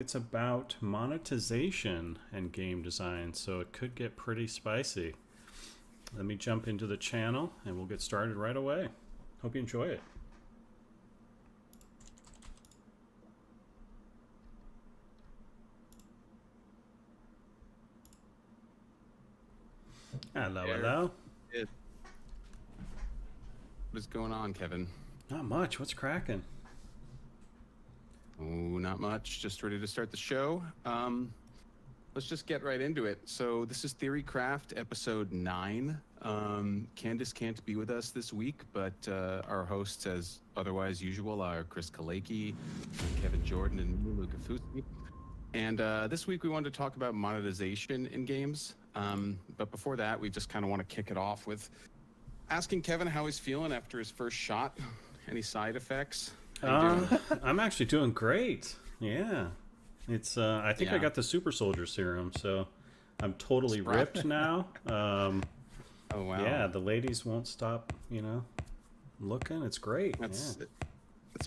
It's about monetization and game design, so it could get pretty spicy. Let me jump into the channel and we'll get started right away. Hope you enjoy it. Hello, hello. What is going on, Kevin? Not much. What's cracking? Oh, not much. Just ready to start the show. Let's just get right into it. So this is Theorycraft episode 9. Candace can't be with us this week, but our hosts, as otherwise usual, are Chris Kaleki, Kevin Jordan, and me, Luca Fusi. And this week we wanted to talk about monetization in games. But before that, we just kind of want to kick it off with asking Kevin how he's feeling after his first shot. Any side effects? I'm actually doing great. Yeah. It's I think I got the super soldier serum, so I'm totally ripped now. Oh wow. Yeah, the ladies won't stop, looking. It's great. It's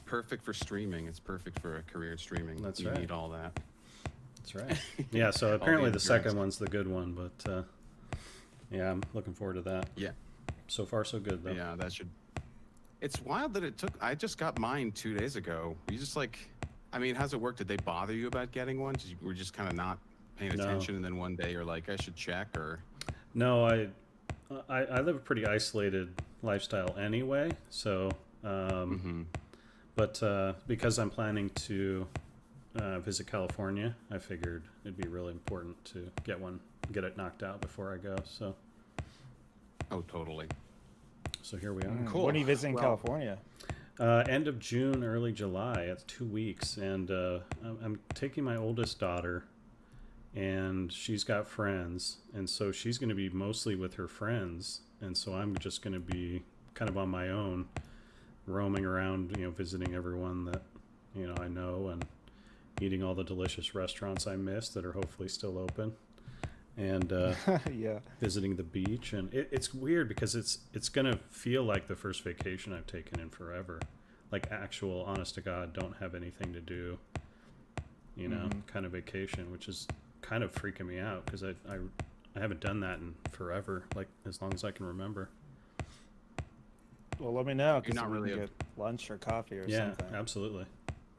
perfect for streaming. It's perfect for a career streaming. That's you right. need all that. That's right. Yeah, so apparently the second one's the good one, but yeah, I'm looking forward to that. Yeah. So far so good though. Yeah, that should. It's wild that it took. I just got mine 2 days ago. You just how's it work? Did they bother you about getting one? Did you were just kind of not paying attention, and then one day you're like, I should check, or? No, I live a pretty isolated lifestyle anyway, so but because I'm planning to visit California, I figured it'd be really important to get it knocked out before I go. So. Oh, totally. So here we are. Cool. When are you visiting California? End of June, early July. It's 2 weeks, and I'm taking my oldest daughter, and she's got friends, and so she's going to be mostly with her friends, and so I'm just going to be kind of on my own, roaming around, visiting everyone that I know, and eating all the delicious restaurants I missed that are hopefully still open. And yeah, visiting the beach, and it's weird because it's gonna feel like the first vacation I've taken in forever, like actual honest to God don't have anything to do, kind of vacation, which is kind of freaking me out because I haven't done that in forever, like as long as I can remember. Well, let me know because not we really can get lunch or coffee or yeah, something. Absolutely.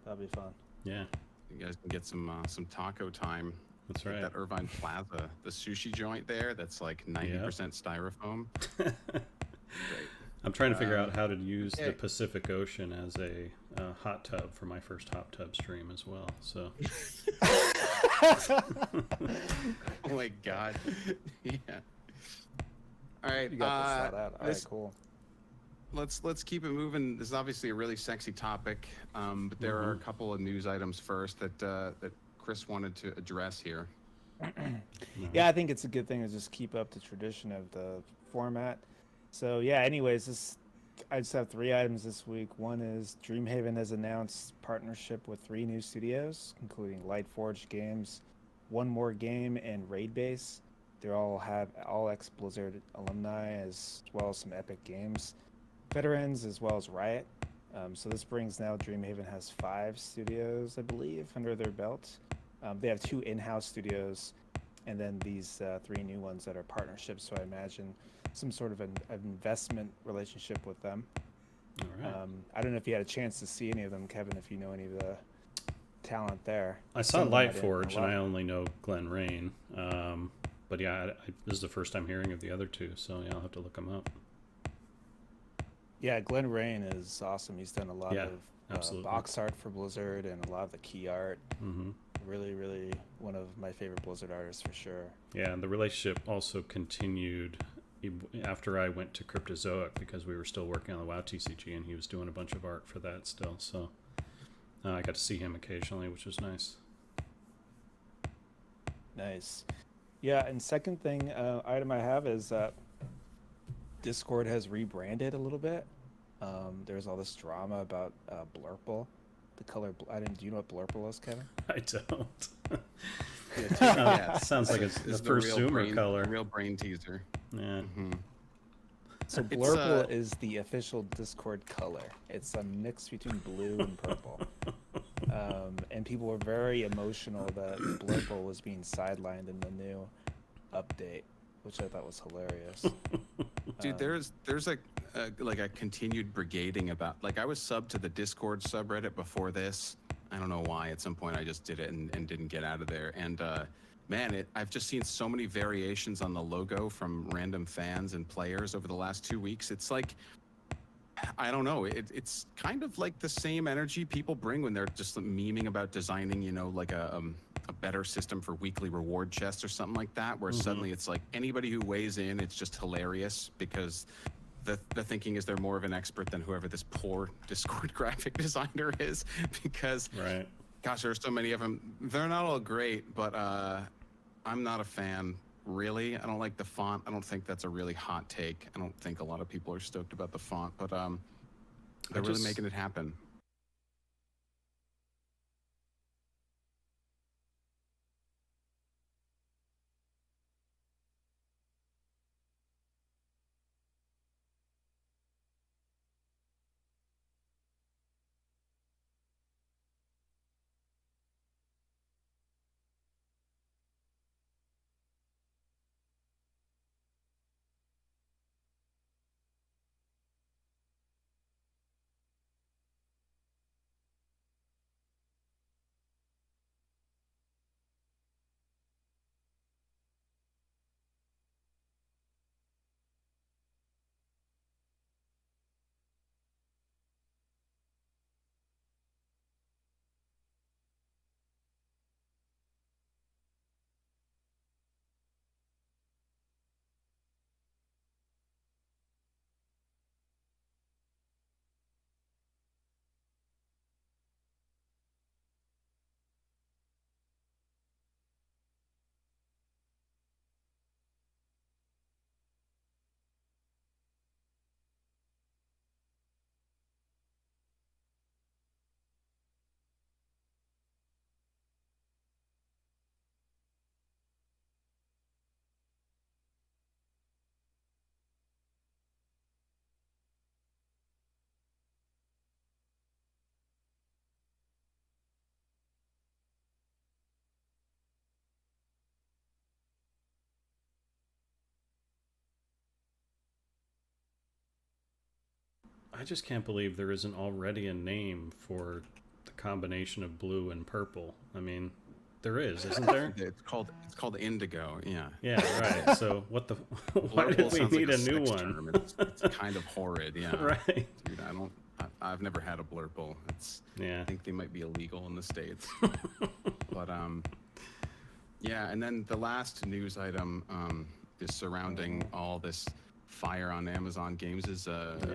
That'd be fun. Yeah, you guys can get some taco time. That's right. That Irvine Plaza, the sushi joint there, that's like 90% styrofoam. Great. I'm trying to figure out how to use the Pacific Ocean as a hot tub for my first hot tub stream as well. So. Oh my God. Yeah. All right. You got this out. All right, cool. Let's keep it moving. This is obviously a really sexy topic, but there are a couple of news items first that Chris wanted to address here. Yeah, I think it's a good thing to just keep up the tradition of the format. So yeah, anyways, I just have 3 items this week. One is Dreamhaven has announced partnership with 3 new studios, including Lightforge Games, One More Game, and Raidbase. They all have all ex-Blizzard alumni as well as some Epic Games veterans as well as Riot. So this brings now Dreamhaven has 5 studios, I believe, under their belt. They have 2 in-house studios, and then these 3 new ones that are partnerships. So I imagine some sort of an investment relationship with them. All right. I don't know if you had a chance to see any of them, Kevin, if you know any of the talent there. I saw Lightforge, and I only know Glenn Rain. But yeah, this is the first time hearing of the other 2, so yeah, I'll have to look them up. Yeah, Glenn Rain is awesome. He's done a lot of box art for Blizzard and a lot of the key art. Mm-hmm. Really, really one of my favorite Blizzard artists for sure. Yeah, and the relationship also continued after I went to Cryptozoic because we were still working on the WoW TCG, and he was doing a bunch of art for that still. So I got to see him occasionally, which was nice. Nice. Yeah, and second thing item I have is Discord has rebranded a little bit. There's all this drama about Blurple. The color. Do you know what Blurple is, Kevin? I don't. Yeah, sounds like it's the first Zoomer color. Real brain teaser. Yeah. Mm-hmm. So Blurple is the official Discord color. It's a mix between blue and purple. and people were very emotional that Blurple was being sidelined in the new update, which I thought was hilarious. Dude, there's like a continued brigading about, like, I was subbed to the Discord subreddit before this. I don't know why. At some point I just did it and didn't get out of there. And man, I've just seen so many variations on the logo from random fans and players over the last 2 weeks. It's like, I don't know. It's kind of like the same energy people bring when they're just memeing about designing, like a better system for weekly reward chests or something like that, where suddenly it's like anybody who weighs in, it's just hilarious because the thinking is they're more of an expert than whoever this poor Discord graphic designer is, because Right. gosh, there's so many of them. They're not all great, but I'm not a fan. Really, I don't like the font. I don't think that's a really hot take. I don't think a lot of people are stoked about the font, but they're really making it happen. I just can't believe there isn't already a name for the combination of blue and purple. I mean, there is, isn't there? It's called Indigo. Yeah. Yeah, right. So what the? Why Blurple did we sounds need like a new sex one? term. It's kind of horrid. Yeah. Right. Dude, I've never had a Blurple. Yeah. I think they might be illegal in the States. But yeah. And then the last news item is surrounding all this fire on Amazon Games is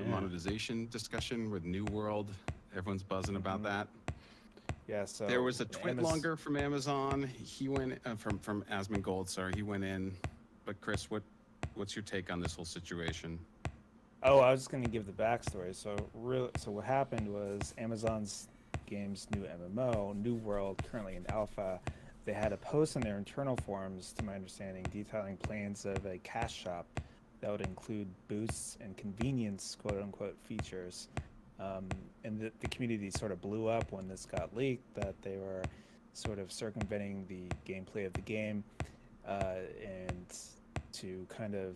monetization discussion with New World. Everyone's buzzing about that. Yeah, so There was a twitlonger from Amazon. He went from Asmongold. Sorry, he went in. But Chris, what's your take on this whole situation? Oh, I was just going to give the backstory. So what happened was Amazon's game's new MMO, New World, currently in alpha, they had a post in their internal forums, to my understanding, detailing plans of a cash shop that would include boosts and convenience, quote-unquote, features. And the community sort of blew up when this got leaked, that they were sort of circumventing the gameplay of the game. And to kind of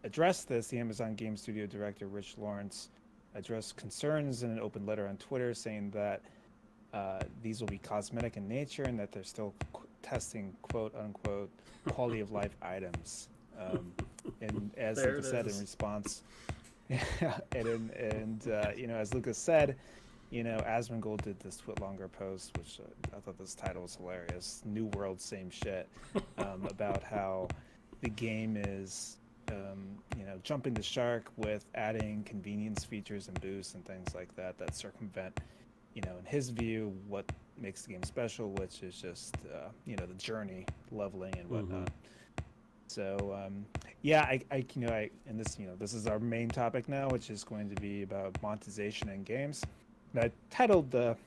address this, the Amazon Game Studio director, Rich Lawrence, addressed concerns in an open letter on Twitter, saying that these will be cosmetic in nature and that they're still testing, quote-unquote, quality of life items. And as Lucas said in response, as Lucas said, Asmongold did this Twitlonger post, which I thought this title was hilarious. New World, same shit, about how the game is, jumping the shark with adding convenience features and boosts and things like that circumvent, in his view, what makes the game special, which is just, the journey, leveling and whatnot. So, and this is our main topic now, which is going to be about monetization in games. And I titled the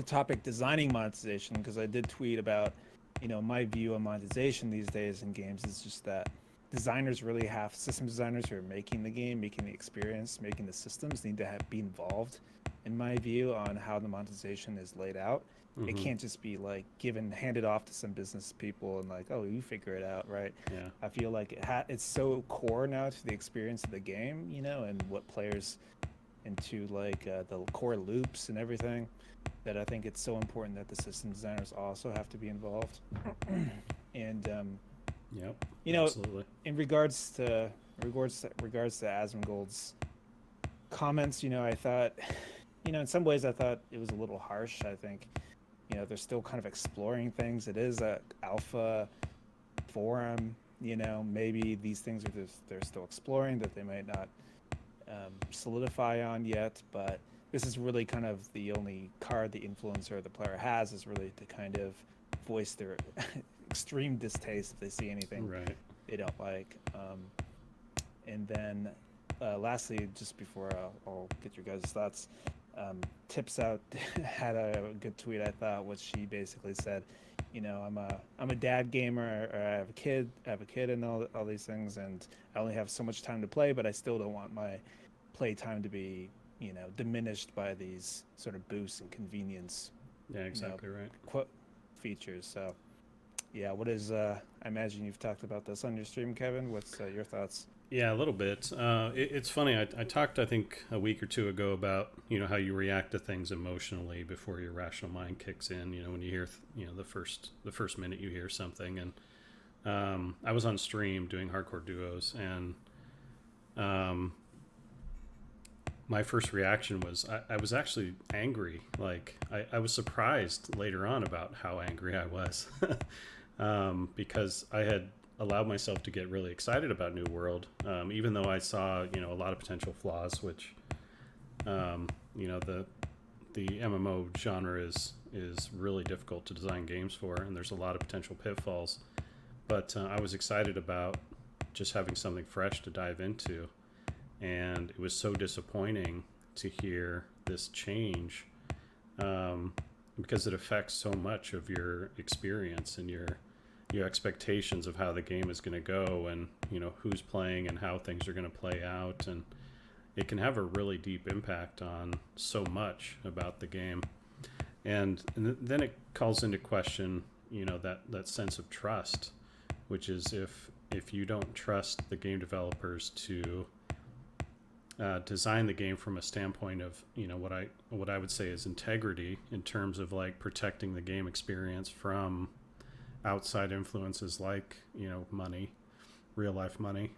topic "Designing Monetization" because I did tweet about, my view on monetization these days in games is just that designers really have system designers who are making the game, making the experience, making the systems need to be involved, in my view, on how the monetization is laid out. It can't just be like handed off to some business people and like, oh, you figure it out, right? Yeah. I feel like it's so core now to the experience of the game, and what players into like the core loops and everything, that I think it's so important that the system designers also have to be involved. And Yep. absolutely. In regards to Asmongold's comments, I thought, in some ways I thought it was a little harsh. I think, they're still kind of exploring things. It is a alpha forum, maybe these things they're still exploring, that they might not solidify on yet, but this is really kind of the only card the influencer or the player has, is really to kind of voice their extreme distaste if they see anything they don't like. And then lastly, just before I'll get your guys' thoughts, Tips Out had a good tweet, I thought, which she basically said, I'm a dad gamer, or I have a kid and all these things, and I only have so much time to play, but I still don't want my play time to be diminished by these sort of boosts and convenience. Yeah, exactly right. Features. So yeah, what is I imagine you've talked about this on your stream, Kevin. What's your thoughts? Yeah, a little bit. It's funny. I talked, I think, a week or two ago about how you react to things emotionally before your rational mind kicks in. When you hear the first minute you hear something, and I was on stream doing hardcore duos, and my first reaction was I was actually angry. Like I was surprised later on about how angry I was, because I had allowed myself to get really excited about New World, even though I saw a lot of potential flaws, which the MMO genre is really difficult to design games for, and there's a lot of potential pitfalls. But I was excited about just having something fresh to dive into, and it was so disappointing to hear this change, because it affects so much of your experience and your expectations of how the game is going to go, and who's playing and how things are going to play out, and it can have a really deep impact on so much about the game. And then it calls into question that sense of trust, which is if you don't trust the game developers to design the game from a standpoint of what I would say is integrity, in terms of like protecting the game experience from outside influences like money, real life money,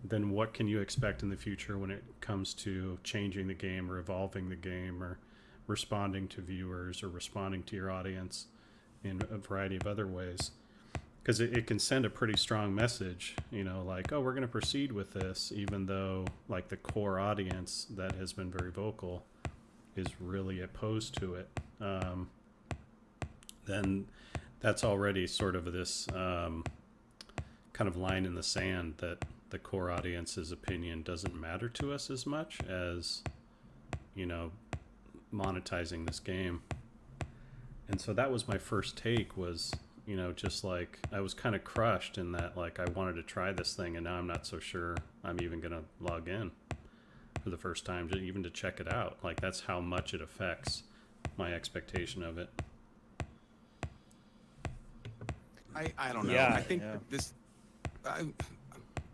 then what can you expect in the future when it comes to changing the game or evolving the game or responding to viewers or responding to your audience in a variety of other ways? Because it can send a pretty strong message, like, oh, we're going to proceed with this, even though like the core audience that has been very vocal is really opposed to it. Then that's already sort of this kind of line in the sand that the core audience's opinion doesn't matter to us as much as monetizing this game. And so that was my first take, was just like I was kind of crushed in that, like, I wanted to try this thing, and now I'm not so sure I'm even gonna log in for the first time to check it out. Like, that's how much it affects my expectation of it. I don't know. Yeah, I think that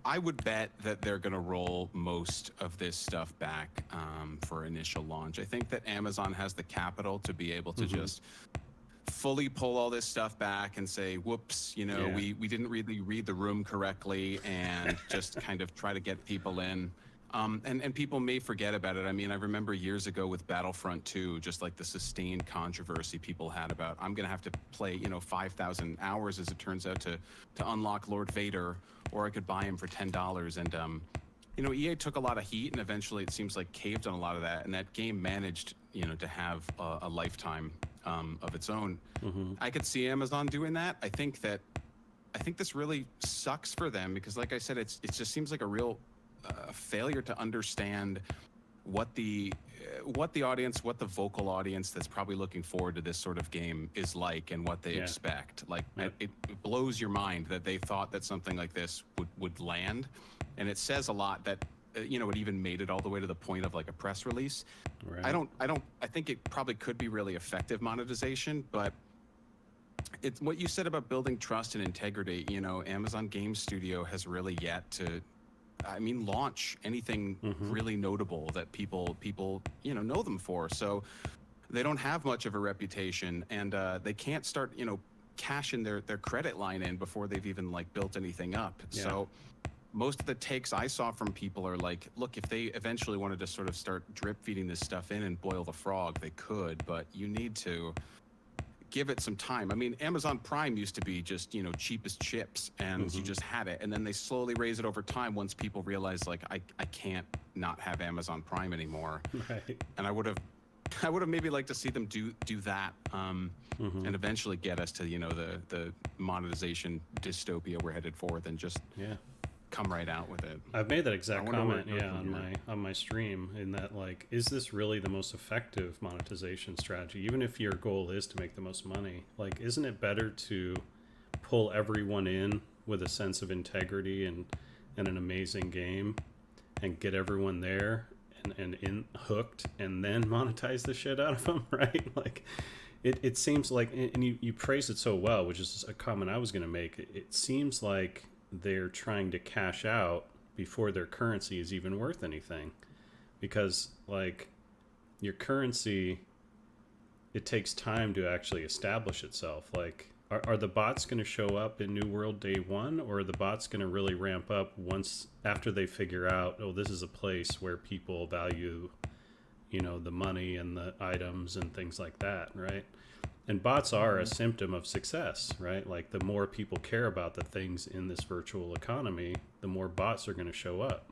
I would bet that they're going to roll most of this stuff back for initial launch. I think that Amazon has the capital to be able to just fully pull all this stuff back and say, whoops, we didn't really read the room correctly, and just kind of try to get people in. And people may forget about it. I mean, I remember years ago with Battlefront 2, just like the sustained controversy people had about, I'm going to have to play, 5,000 hours, as it turns out, to unlock Lord Vader, or I could buy him for $10. And, EA took a lot of heat, and eventually it seems like caved on a lot of that. And that game managed, to have a lifetime of its own. I could see Amazon doing that. I think this really sucks for them, because like I said, it just seems like a real failure to understand what the audience, what the vocal audience that's probably looking forward to this sort of game is like, and what they expect. Like, it blows your mind that they thought that something like this would land, and it says a lot that it even made it all the way to the point of like a press release. Right. I think it probably could be really effective monetization, but it's what you said about building trust and integrity. Amazon Game Studio has really yet to, launch anything really notable that people know them for. So they don't have much of a reputation, and they can't start cashing their credit line in before they've even like built anything up. Yeah. So most of the takes I saw from people are like, look, if they eventually wanted to sort of start drip feeding this stuff in and boil the frog, they could, but you need to give it some time. Amazon Prime used to be just, cheap as chips, and you just had it. And then they slowly raise it over time once people realized, like, I can't not have Amazon Prime anymore. Right. And I would have maybe liked to see them do that, and eventually get us to, the monetization dystopia we're headed for, than just come right out with it. I've made that exact comment, on my stream, in that, like, is this really the most effective monetization strategy? Even if your goal is to make the most money, like, isn't it better to pull everyone in with a sense of integrity and an amazing game, and get everyone there and in hooked, and then monetize the shit out of them, right? Like, it seems like, and you praise it so well, which is a comment I was going to make. It seems like they're trying to cash out before their currency is even worth anything, because, like, your currency, it takes time to actually establish itself. Like, are the bots going to show up in New World day one, or are the bots going to really ramp up once after they figure out, oh, this is a place where people value, the money and the items and things like that, right? And bots are a symptom of success, right? Like, the more people care about the things in this virtual economy, the more bots are going to show up.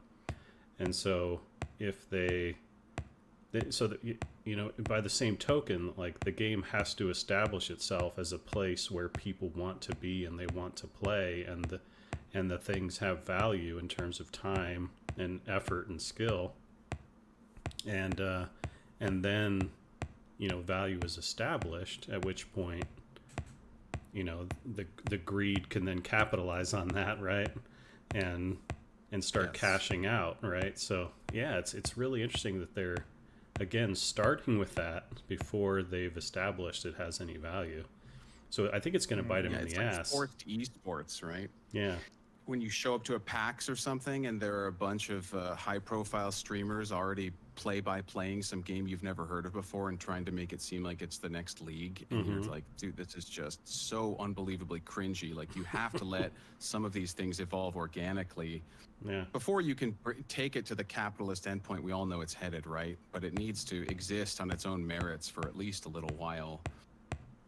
And so if by the same token, like, the game has to establish itself as a place where people want to be and they want to play, and the things have value in terms of time and effort and skill. And then value is established, at which point, the greed can then capitalize on that, right? And start cashing out, right? So it's really interesting that they're, again, starting with that before they've established it has any value. So I think it's going to bite them in the ass. Sports to esports, right? Yeah. When you show up to a PAX or something, and there are a bunch of high-profile streamers already playing some game you've never heard of before, and trying to make it seem like it's the next league, and you're like, dude, this is just so unbelievably cringy. Like, you have to let some of these things evolve organically before you can take it to the capitalist endpoint we all know it's headed, right? But it needs to exist on its own merits for at least a little while.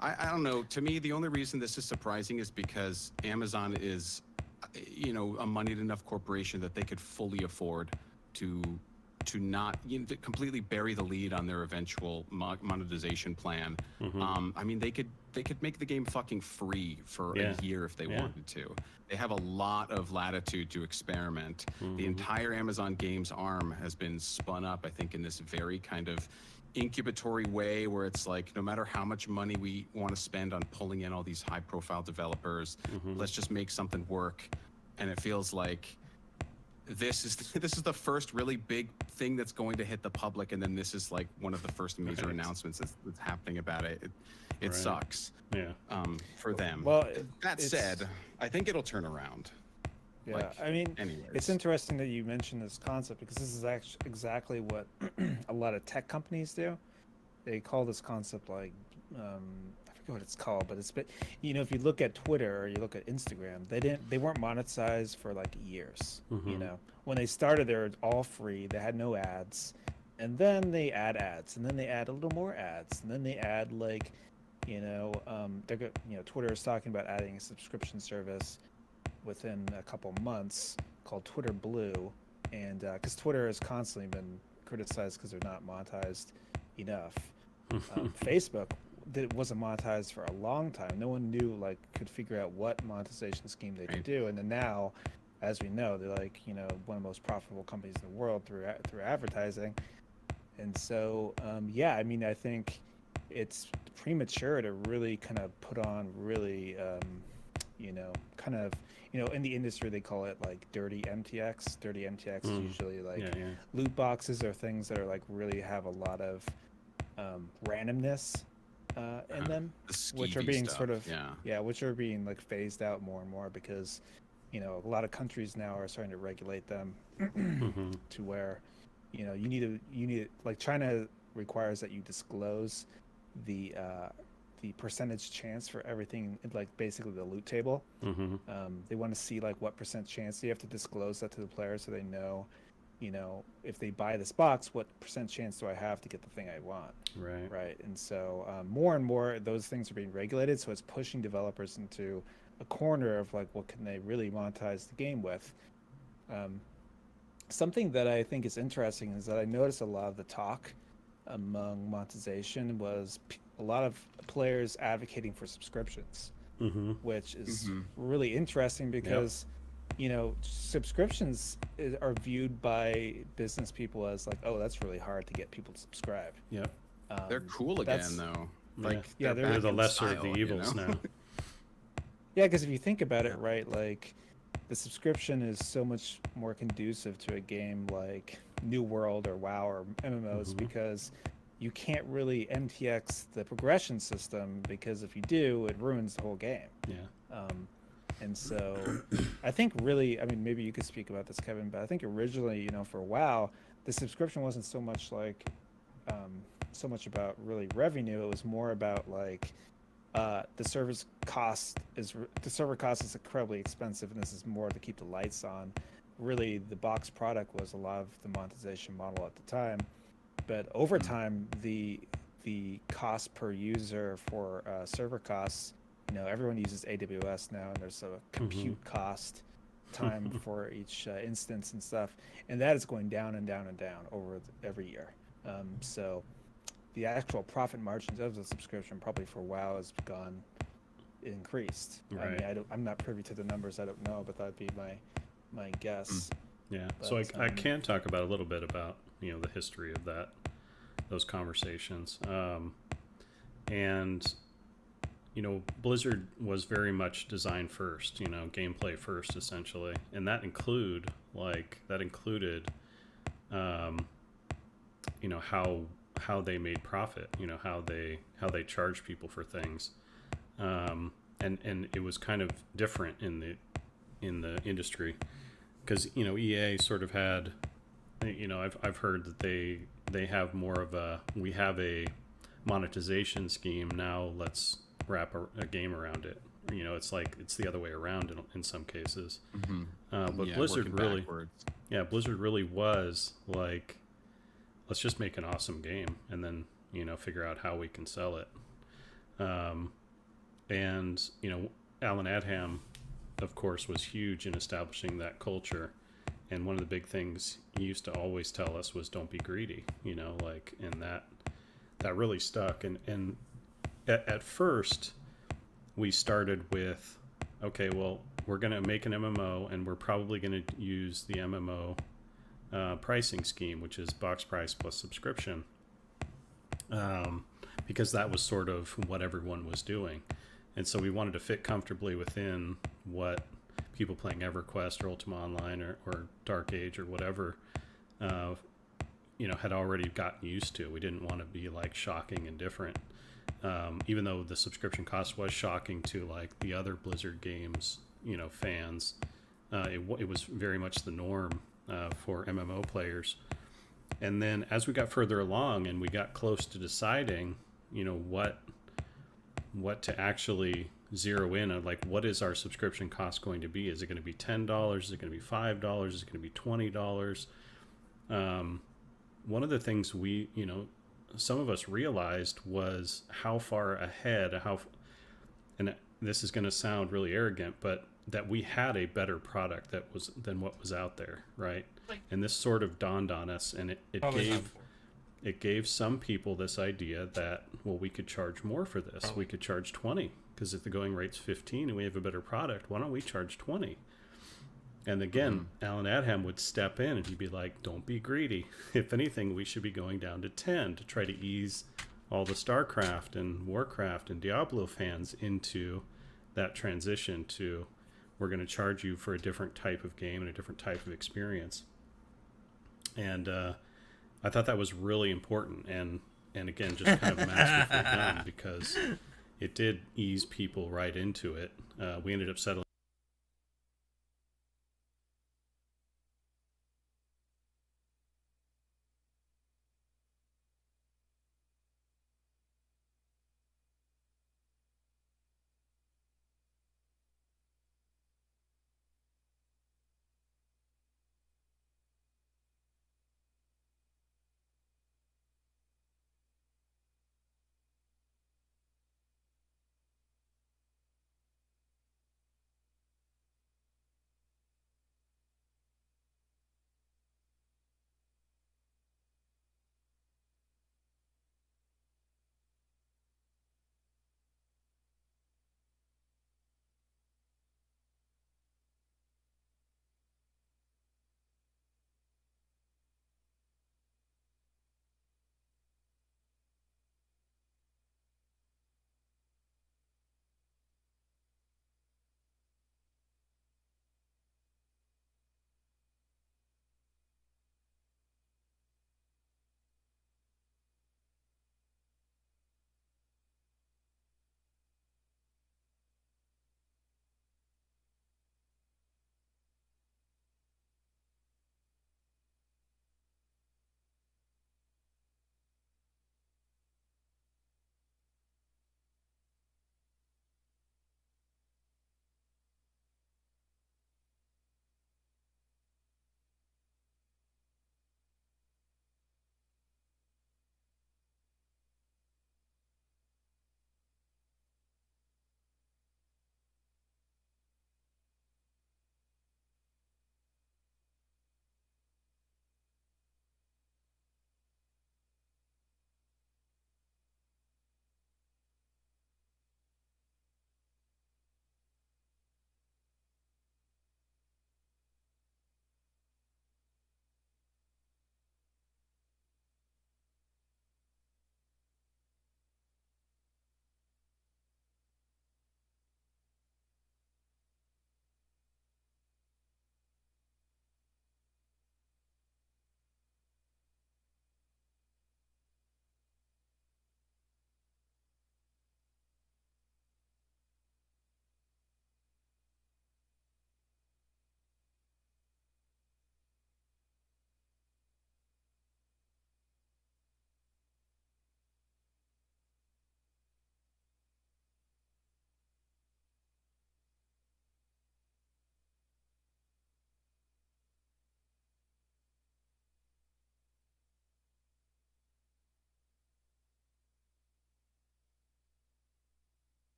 I don't know. To me, the only reason this is surprising is because Amazon is, a moneyed enough corporation that they could fully afford to not to completely bury the lead on their eventual monetization plan. They could make the game fucking free for a year if they wanted to. They have a lot of latitude to experiment. The entire Amazon Games arm has been spun up, I think, in this very kind of incubatory way, where it's like, no matter how much money we want to spend on pulling in all these high profile developers, let's just make something work. And it feels like this is the first really big thing that's going to hit the public, and then this is like one of the first major announcements that's happening about it. It sucks for them. Well, that said, I think it'll turn around. Yeah, anyways. It's interesting that you mentioned this concept, because this is actually exactly what a lot of tech companies do. They call this concept, like, I forget what it's called, but if you look at Twitter or you look at Instagram, they weren't monetized for like years. When they started, they were all free. They had no ads, and then they add ads, and then they add a little more ads, and then they add, like, Twitter is talking about adding a subscription service within a couple months called Twitter Blue, and because Twitter has constantly been criticized because they're not monetized enough. Facebook wasn't monetized for a long time. No one could figure out what monetization scheme they could do, and then now, as we know, they're like one of the most profitable companies in the world through advertising. And so, yeah, I mean, I think it's premature to really kind of put on really, kind of, in the industry they call it like dirty MTX. Dirty MTX is usually like Yeah, yeah. loot boxes or things that are like really have a lot of randomness in them, The which are skeevy being stuff, sort of yeah. which are being like phased out more and more because a lot of countries now are starting to regulate them Mm-hmm. to where you need like China requires that you disclose the percentage chance for everything, like basically the loot table. Mm-hmm. They want to see like what percent chance. You have to disclose that to the players so they know, if they buy this box, what percent chance do I have to get the thing I want? Right. Right. And so more and more those things are being regulated, so it's pushing developers into a corner of like what can they really monetize the game with. Um, Something that I think is interesting is that I noticed a lot of the talk among monetization was a lot of players advocating for subscriptions, Mm-hmm. which is Mm-hmm. really interesting Yep. because subscriptions are viewed by business people as like, oh, that's really hard to get people to subscribe. Yep. They're cool That's- again, though. Yeah. Like, Yeah, they're they're back the in lesser of style, the you evils know? now. Yeah, because if you think about it, right, like the subscription is so much more conducive to a game like New World or WoW or MMOs Mhm. because you can't really MTX the progression system because if you do, it ruins the whole game. Yeah. And so I think really, I mean, maybe you could speak about this, Kevin, but I think originally, for WoW, the subscription wasn't so much like, so much about really revenue. It was more about like, the server cost is incredibly expensive, and this is more to keep the lights on. Really, the box product was a lot of the monetization model at the time, but over time, the cost per user for server costs, everyone uses AWS now, and there's a compute cost time for each instance and stuff, and that is going down and down and down over every year. So the actual profit margins of the subscription probably for WoW has gone increased. Right. I mean, I'm not privy to the numbers. I don't know, but that'd be my guess. Yeah. But, So I can talk about a little bit about the history of those conversations, and Blizzard was very much design first, gameplay first, essentially, and that included, how they made profit, how they charged people for things, and it was kind of different in the industry because EA sort of had, I've heard that they have more of we have a monetization scheme now, let's wrap a game around it. It's the other way around in some cases. Mm-hmm. But Yeah, Blizzard working backwards. Blizzard really was like, let's just make an awesome game and then figure out how we can sell it. And Alan Adham, of course, was huge in establishing that culture. And one of the big things he used to always tell us was, "Don't be greedy," and that really stuck. And at first, we started with, okay, well, we're going to make an MMO, and we're probably going to use the MMO pricing scheme, which is box price plus subscription, because that was sort of what everyone was doing. And so we wanted to fit comfortably within what people playing EverQuest or Ultima Online or Dark Age or whatever, had already gotten used to. We didn't want to be like shocking and different. Even though the subscription cost was shocking to like the other Blizzard games, fans, it was very much the norm for MMO players. And then as we got further along and we got close to deciding, what to actually zero in on, like, what is our subscription cost going to be? Is it going to be $10? Is it going to be $5? Is it going to be $20? One of the things some of us realized was how far ahead, and this is going to sound really arrogant, but that we had a better product than what was out there, right? And this sort of dawned on us, and it gave some people this idea that, well, we could charge more for this. We could charge 20, because if the going rate's 15 and we have a better product, why don't we charge 20? And again, Alan Adham would step in and he'd be like, don't be greedy. If anything, we should be going down to 10 to try to ease all the StarCraft and Warcraft and Diablo fans into that transition to, we're going to charge you for a different type of game and a different type of experience. And I thought that was really important, and again, just kind of masterfully done, because it did ease people right into it. We ended up settling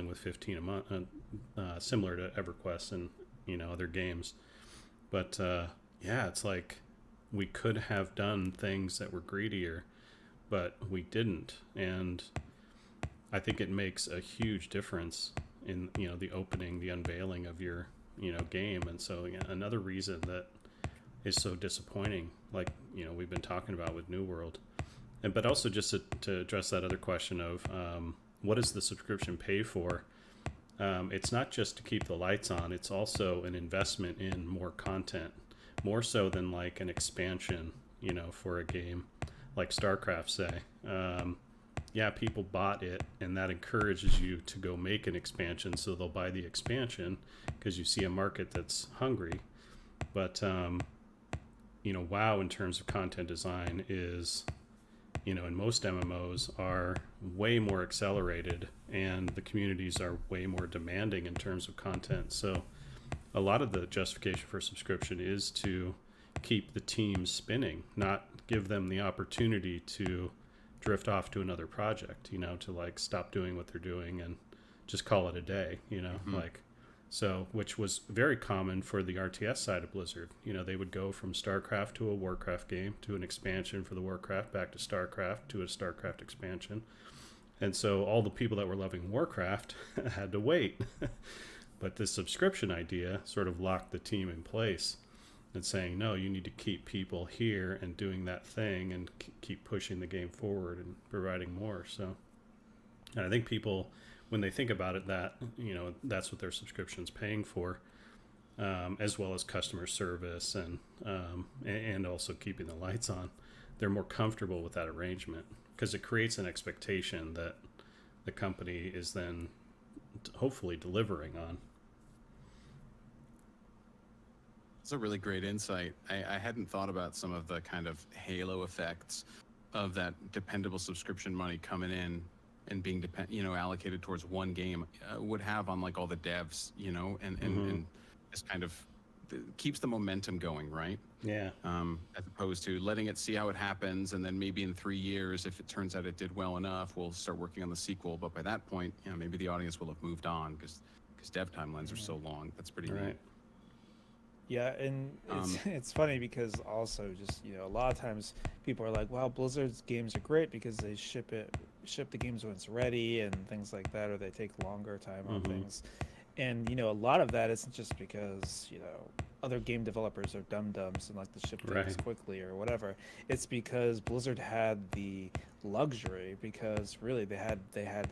with 15 a month, similar to EverQuest and other games. But yeah, it's like we could have done things that were greedier, but we didn't, and I think it makes a huge difference in the opening, the unveiling of your game. And so yeah, another reason that is so disappointing, like we've been talking about with New World, and but also just to address that other question of what does the subscription pay for? It's not just to keep the lights on; it's also an investment in more content, more so than like an expansion, for a game like StarCraft, say. Yeah, people bought it, and that encourages you to go make an expansion, so they'll buy the expansion because you see a market that's hungry. But WoW in terms of content design is, in most MMOs are way more accelerated, and the communities are way more demanding in terms of content. So a lot of the justification for subscription is to keep the team spinning, not give them the opportunity to drift off to another project, to like stop doing what they're doing and just call it a day, which was very common for the RTS side of Blizzard. They would go from StarCraft to a Warcraft game to an expansion for the Warcraft, back to StarCraft to a StarCraft expansion. And so all the people that were loving Warcraft had to wait. But this subscription idea sort of locked the team in place and saying, no, you need to keep people here and doing that thing and keep pushing the game forward and providing more. So, and I think people, when they think about it, that's what their subscription's paying for, as well as customer service and also keeping the lights on. They're more comfortable with that arrangement because it creates an expectation that the company is then hopefully delivering on. That's a really great insight. I hadn't thought about some of the kind of halo effects of that dependable subscription money coming in and being allocated towards one game would have on like all the devs, and just kind of keeps the momentum going, right? Yeah. As opposed to letting it see how it happens, and then maybe in 3 years, if it turns out it did well enough, we'll start working on the sequel. But by that point, maybe the audience will have moved on because dev timelines are so long. That's pretty neat. Yeah, and it's funny because also just a lot of times people are like, "Wow, Blizzard's games are great because they ship the games when it's ready and things like that, or they take longer time on things." And a lot of that isn't just because other game developers are dum-dums and like to ship things quickly or whatever. It's because Blizzard had the luxury because really they had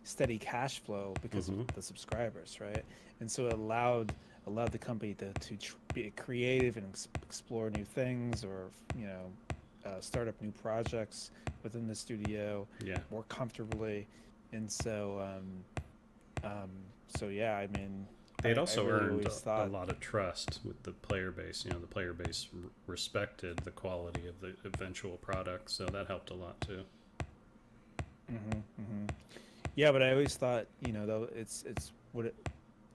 steady cash flow because of the subscribers, right? And so it allowed the company to be creative and explore new things, or start up new projects within the studio more comfortably. And so yeah, I mean, they'd also really earned thought, a lot of trust with the player base. The player base respected the quality of the eventual product, so that helped a lot too. Yeah, but I always thought though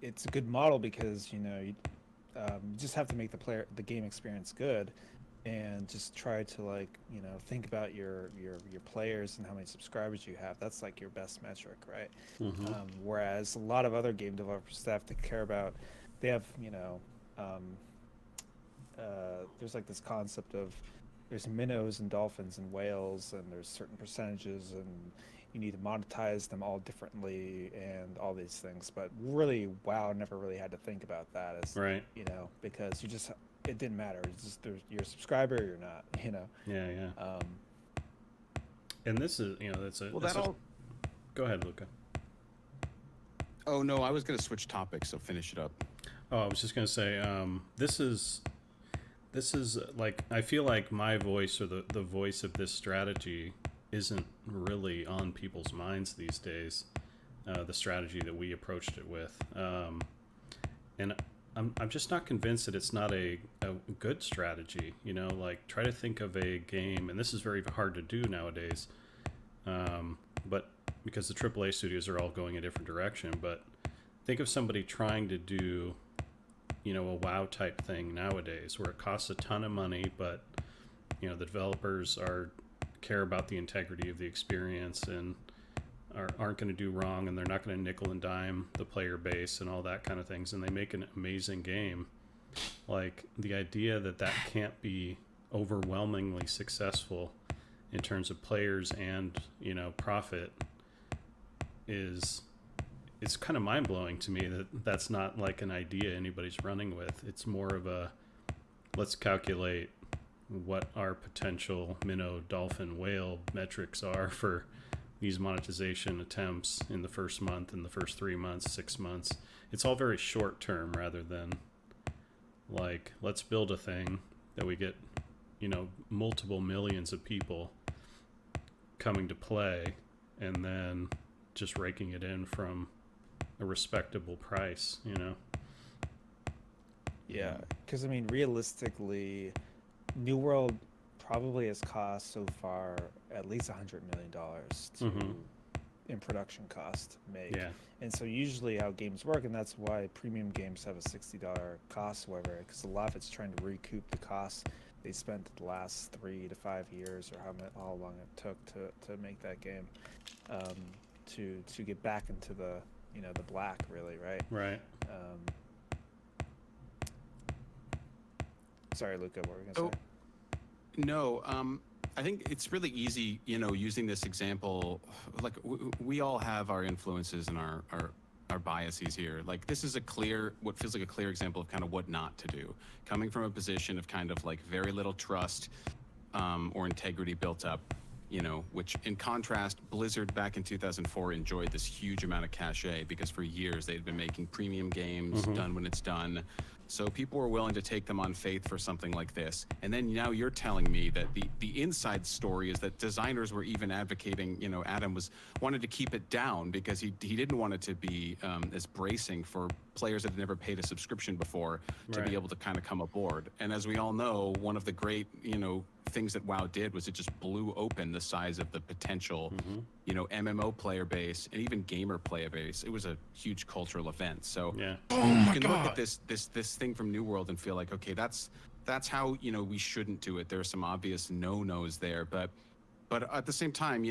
it's a good model because you just have to make the game experience good, and just try to think about your players and how many subscribers you have. That's like your best metric, right? Whereas a lot of other game developers have to care about, they have there's like this concept of there's minnows and dolphins and whales, and there's certain percentages, and you need to monetize them all differently and all these things. But really, WoW never really had to think about that as because it didn't matter. It's just you're a subscriber or you're not, Yeah. And this is, Go ahead, Luca. Oh no, I was going to switch topics, so finish it up. Oh, I was just going to say, this is like, I feel like my voice or the voice of this strategy isn't really on people's minds these days. The strategy that we approached it with, and I'm just not convinced that it's not a good strategy. Like, try to think of a game, and this is very hard to do nowadays, but because the AAA studios are all going a different direction. But think of somebody trying to do a WoW type thing nowadays, where it costs a ton of money, but the developers care about the integrity of the experience and aren't going to do wrong, and they're not going to nickel and dime the player base and all that kind of things, and they make an amazing game. Like, the idea that can't be overwhelmingly successful in terms of players and profit it's kind of mind-blowing to me that that's not like an idea anybody's running with. It's more of a, let's calculate what our potential minnow, dolphin, whale metrics are for these monetization attempts in the first month, in the first 3 months, 6 months. It's all very short term rather than Like, let's build a thing that we get, multiple millions of people coming to play, and then just raking it in from a respectable price, Yeah, because I mean, realistically, New World probably has cost so far at least $100 million to in production cost to make. Yeah. And so usually how games work, and that's why premium games have a $60 cost, however, because a lot of it's trying to recoup the costs they spent the last 3 to 5 years, or how long it took to make that game, to get back into the the black, really, right? Right. Sorry, Luca, what were you gonna say? No, I think it's really easy, using this example. Like we all have our influences and our biases here. Like this is what feels like a clear example of kind of what not to do. Coming from a position of kind of like very little trust or integrity built up, which in contrast, Blizzard back in 2004 enjoyed this huge amount of cachet because for years they'd been making premium games, done when it's done. So people were willing to take them on faith for something like this. And then now you're telling me that the inside story is that designers were even advocating, Adam wanted to keep it down because he didn't want it to be as bracing for players that had never paid a subscription before to be able to kind of come aboard. And as we all know, one of the great, things that WoW did was it just blew open the size of the potential, MMO player base and even gamer player base. It was a huge cultural event. So Yeah. you can look at this thing from New World and feel like, okay, that's how we shouldn't do it. There are some obvious no-nos there, but at the same time,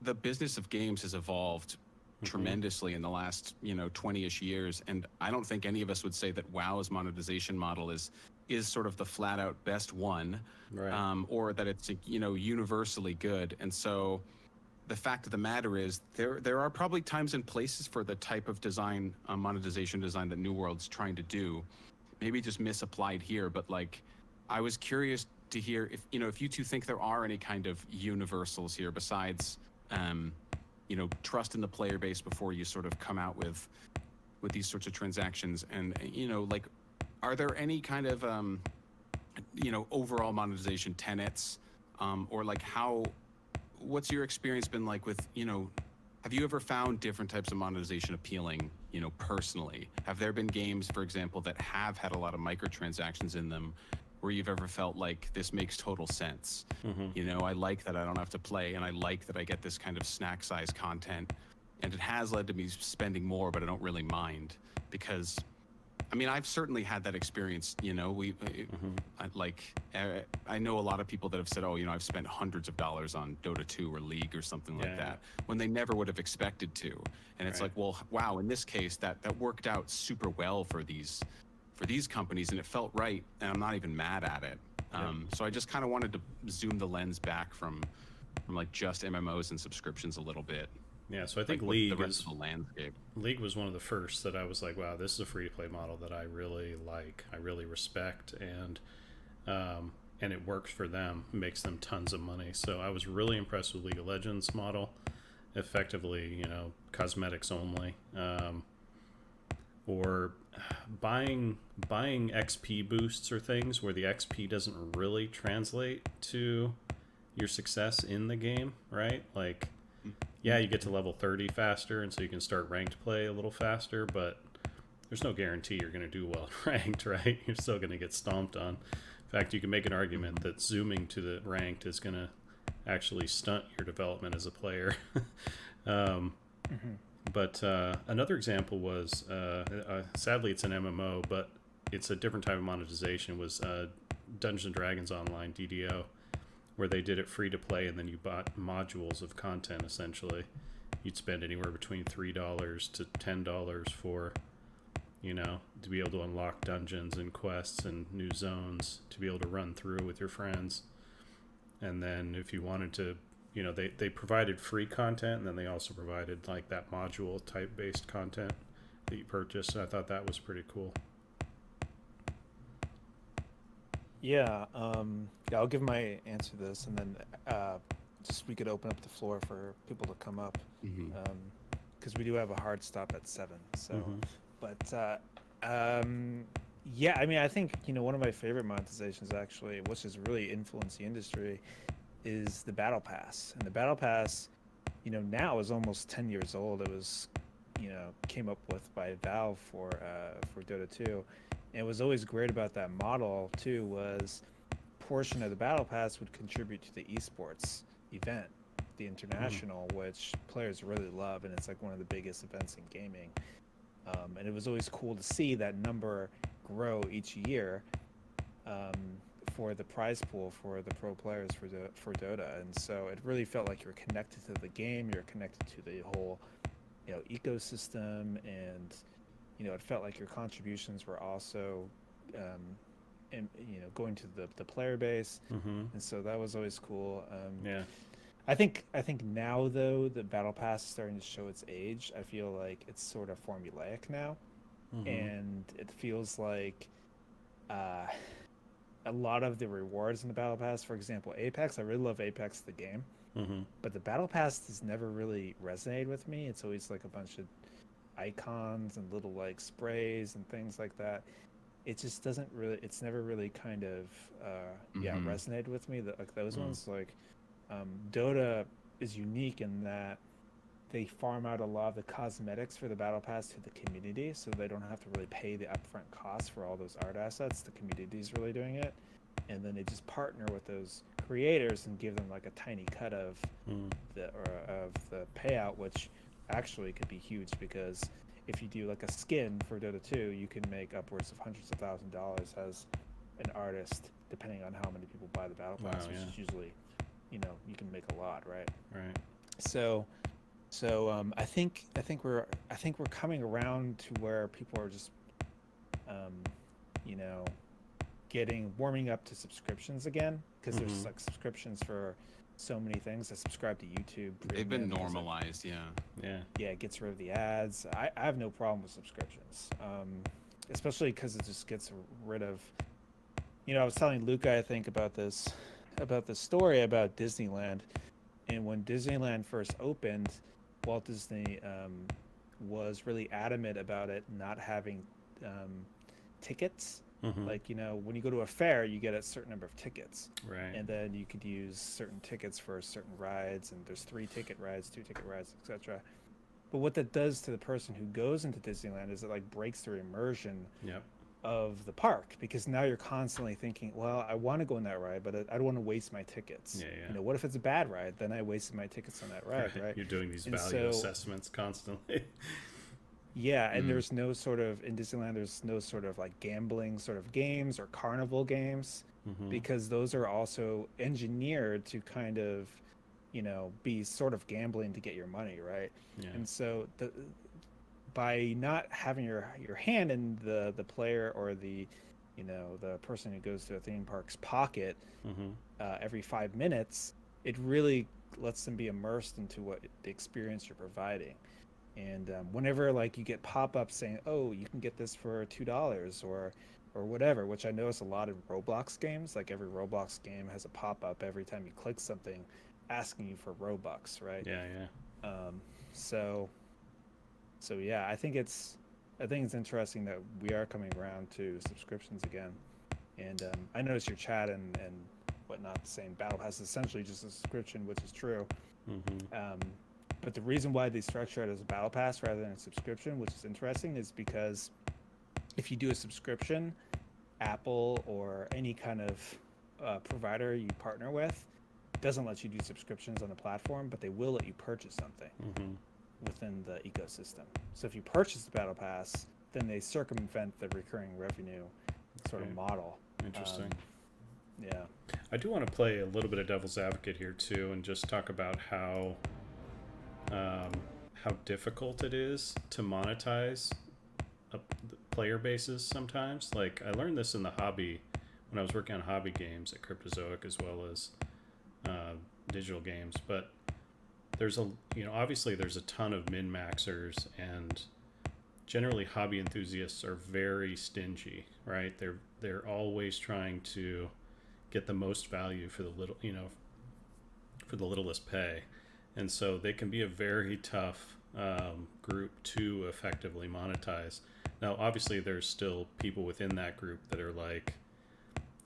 the business of games has evolved tremendously in the last 20-ish years, and I don't think any of us would say that WoW's monetization model is sort of the flat out best one, Right. or that it's universally good. And so the fact of the matter is there are probably times and places for the type of design, monetization design that New World's trying to do, maybe just misapplied here. But like, I was curious to hear if you two think there are any kind of universals here besides trust in the player base before you sort of come out with these sorts of transactions. And like, are there any kind of overall monetization tenets, or like what's your experience been like with, have you ever found different types of monetization appealing, personally? Have there been games, for example, that have had a lot of microtransactions in them where you've ever felt like this makes total sense? I like that I don't have to play, and I like that I get this kind of snack size content, and it has led to me spending more, but I don't really mind because I've certainly had that experience. I know a lot of people that have said, I've spent hundreds of dollars on Dota 2 or League or something like that, when they never would have expected to. And it's like, well, wow, in this case, that worked out super well for these companies, and it felt right, and I'm not even mad at it. So I just kind of wanted to zoom the lens back from like just MMOs and subscriptions a little bit. Yeah, so I think like League the rest of the landscape. League was one of the first that I was like, wow, this is a free-to-play model that I really like, I really respect, and it works for them, makes them tons of money. So I was really impressed with League of Legends model, effectively, cosmetics only, or buying XP boosts or things where the XP doesn't really translate to your success in the game, right? Like, yeah, you get to level 30 faster, and so you can start ranked play a little faster, but there's no guarantee you're going to do well ranked, right? You're still going to get stomped on. In fact, you can make an argument that zooming to the ranked is going to actually stunt your development as a player. But another example was, sadly it's an MMO, but it's a different type of monetization, was Dungeons & Dragons Online, DDO, where they did it free to play, and then you bought modules of content. Essentially, you'd spend anywhere between $3 to $10 for, to be able to unlock dungeons and quests and new zones to be able to run through with your friends. And then if you wanted to, they provided free content, and then they also provided like that module type based content that you purchased. And I thought that was pretty cool. Yeah, I'll give my answer to this, and then just we could open up the floor for people to come up, because we do have a hard stop at 7. So, but Yeah, I mean, I think, one of my favorite monetizations actually, which has really influenced the industry, is the Battle Pass. And the Battle Pass, now is almost 10 years old. It was, came up with by Valve for Dota 2. And what was always great about that model too was portion of the Battle Pass would contribute to the esports event, the international, which players really love, and it's like one of the biggest events in gaming. And it was always cool to see that number grow each year, um, for the prize pool for the pro players for Dota, and so it really felt like you were connected to the game, you're connected to the whole, ecosystem, and it felt like your contributions were also, and going to the player base, and so that was always cool. Yeah. I think now though the battle pass is starting to show its age. I feel like it's sort of formulaic now, and it feels like uh, a lot of the rewards in the battle pass, for example, Apex. I really love Apex the game, but the battle pass has never really resonated with me. It's always like a bunch of icons and little like sprays and things like that. It just doesn't really. It's never really kind of resonated with me. That like those ones like. Dota is unique in that they farm out a lot of the cosmetics for the battle pass to the community, so they don't have to really pay the upfront cost for all those art assets. The community is really doing it, and then they just partner with those creators and give them like a tiny cut of the payout, which actually could be huge because if you do like a skin for Dota 2, you can make upwards of hundreds of $1,000s as an artist, depending on how many people buy the battle pass, which is usually, you can make a lot, right? Right. So I think we're coming around to where people are just, you know, warming up to subscriptions again, because there's like subscriptions for so many things. I subscribe to YouTube. They've been normalized, yeah. Yeah, it gets rid of the ads. I have no problem with subscriptions, especially because it just gets rid of. I was telling Luca, I think, about the story about Disneyland, and when Disneyland first opened, Walt Disney was really adamant about it not having tickets. Like, when you go to a fair, you get a certain number of tickets. Right. And then you could use certain tickets for certain rides, and there's 3-ticket rides, 2-ticket rides, etc. But what that does to the person who goes into Disneyland is it like breaks their immersion of the park, because now you're constantly thinking, well, I want to go on that ride, but I don't want to waste my tickets. What if it's a bad ride? Then I wasted my tickets on that ride, right? You're doing these value assessments constantly. Yeah, and there's no sort of, in Disneyland, there's no sort of like gambling sort of games or carnival games, because those are also engineered to kind of, be sort of gambling to get your money, right? Yeah. And so by not having your hand in the player or the person who goes to a theme park's pocket every 5 minutes, it really lets them be immersed into what the experience you're providing. And whenever like you get pop-ups saying, oh, you can get this for $2 or whatever, which I notice a lot of Roblox games, like every Roblox game has a pop-up every time you click something asking you for Robux, right? So yeah, I think it's interesting that we are coming around to subscriptions again. And I noticed your chat and whatnot saying Battle Pass is essentially just a subscription, which is true. But the reason why they structure it as a Battle Pass rather than a subscription, which is interesting, is because if you do a subscription, Apple or any kind of provider you partner with doesn't let you do subscriptions on the platform, but they will let you purchase something within the ecosystem. So if you purchase the Battle Pass, then they circumvent the recurring revenue sort of model. Interesting. Yeah. I do want to play a little bit of devil's advocate here too, and just talk about how difficult it is to monetize player bases sometimes. Like, I learned this in the hobby when I was working on hobby games at Cryptozoic, as well as digital games. But there's obviously there's a ton of min-maxers, and generally hobby enthusiasts are very stingy, right? They're always trying to get the most value for the little, for the littlest pay. And so they can be a very tough group to effectively monetize. Now, obviously, there's still people within that group that are like,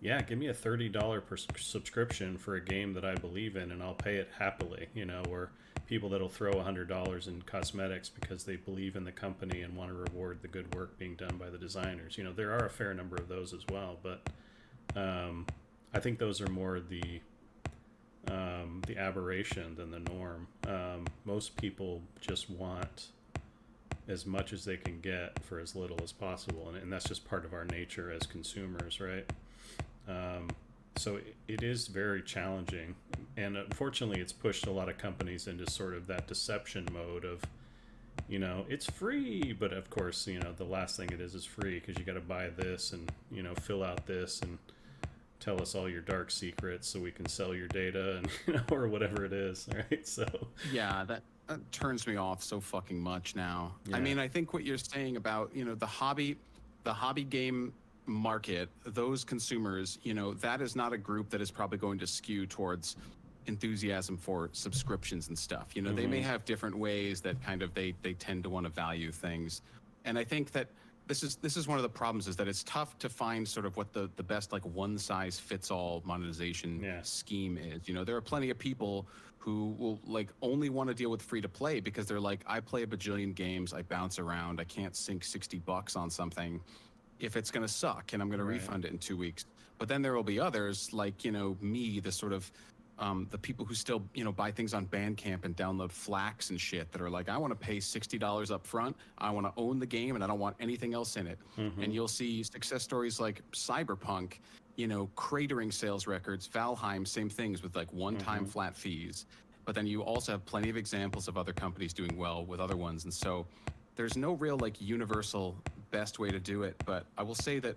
yeah, give me a $30 per subscription for a game that I believe in, and I'll pay it happily. You know, or people that'll throw $100 in cosmetics because they believe in the company and want to reward the good work being done by the designers. You know, there are a fair number of those as well, but I think those are more the aberration than the norm. Most people just want as much as they can get for as little as possible, and that's just part of our nature as consumers, right? So it is very challenging, and unfortunately it's pushed a lot of companies into sort of that deception mode of, you know, it's free, but of course, you know, the last thing it is free, because you got to buy this and, you know, fill out this and tell us all your dark secrets so we can sell your data, and, you know, or whatever it is, right? So Yeah, that turns me off so fucking much now. Yeah. I mean, I think what you're saying about, you know, the hobby game market, those consumers, you know, that is not a group that is probably going to skew towards enthusiasm for subscriptions and stuff. You know, they may have different ways that kind of they tend to want to value things. And I think that this is one of the problems, is that it's tough to find sort of what the best like one size fits all monetization scheme is. You know, there are plenty of people who will like only want to deal with free to play because they're like, I play a bajillion games, I bounce around, I can't sink $60 on something if it's going to suck, and I'm going to refund it in 2 weeks. But then there will be others like, you know, me, the sort of the people who still, you know, buy things on Bandcamp and download FLACs and shit, that are like, I want to pay $60 up front, I want to own the game, and I don't want anything else in it. And you'll see success stories like Cyberpunk, you know, cratering sales records. Valheim, same things, with like one-time flat fees. But then you also have plenty of examples of other companies doing well with other ones. And so there's no real like universal best way to do it. But I will say that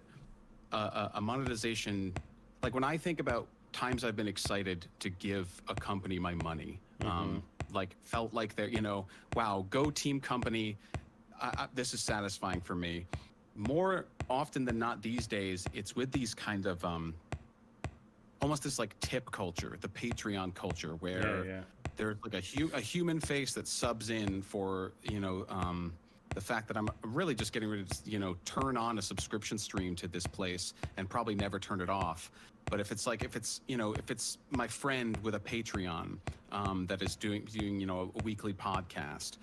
a monetization, like when I think about times I've been excited to give a company my money, like felt like they're, you know, wow, go team company, this is satisfying for me. More often than not these days, it's with these kind of almost this like tip culture, the Patreon culture, where there's like a human face that subs in for, you know, the fact that I'm really just getting ready to, you know, turn on a subscription stream to this place and probably never turn it off. But if it's my friend with a Patreon that is doing, you know, a weekly podcast,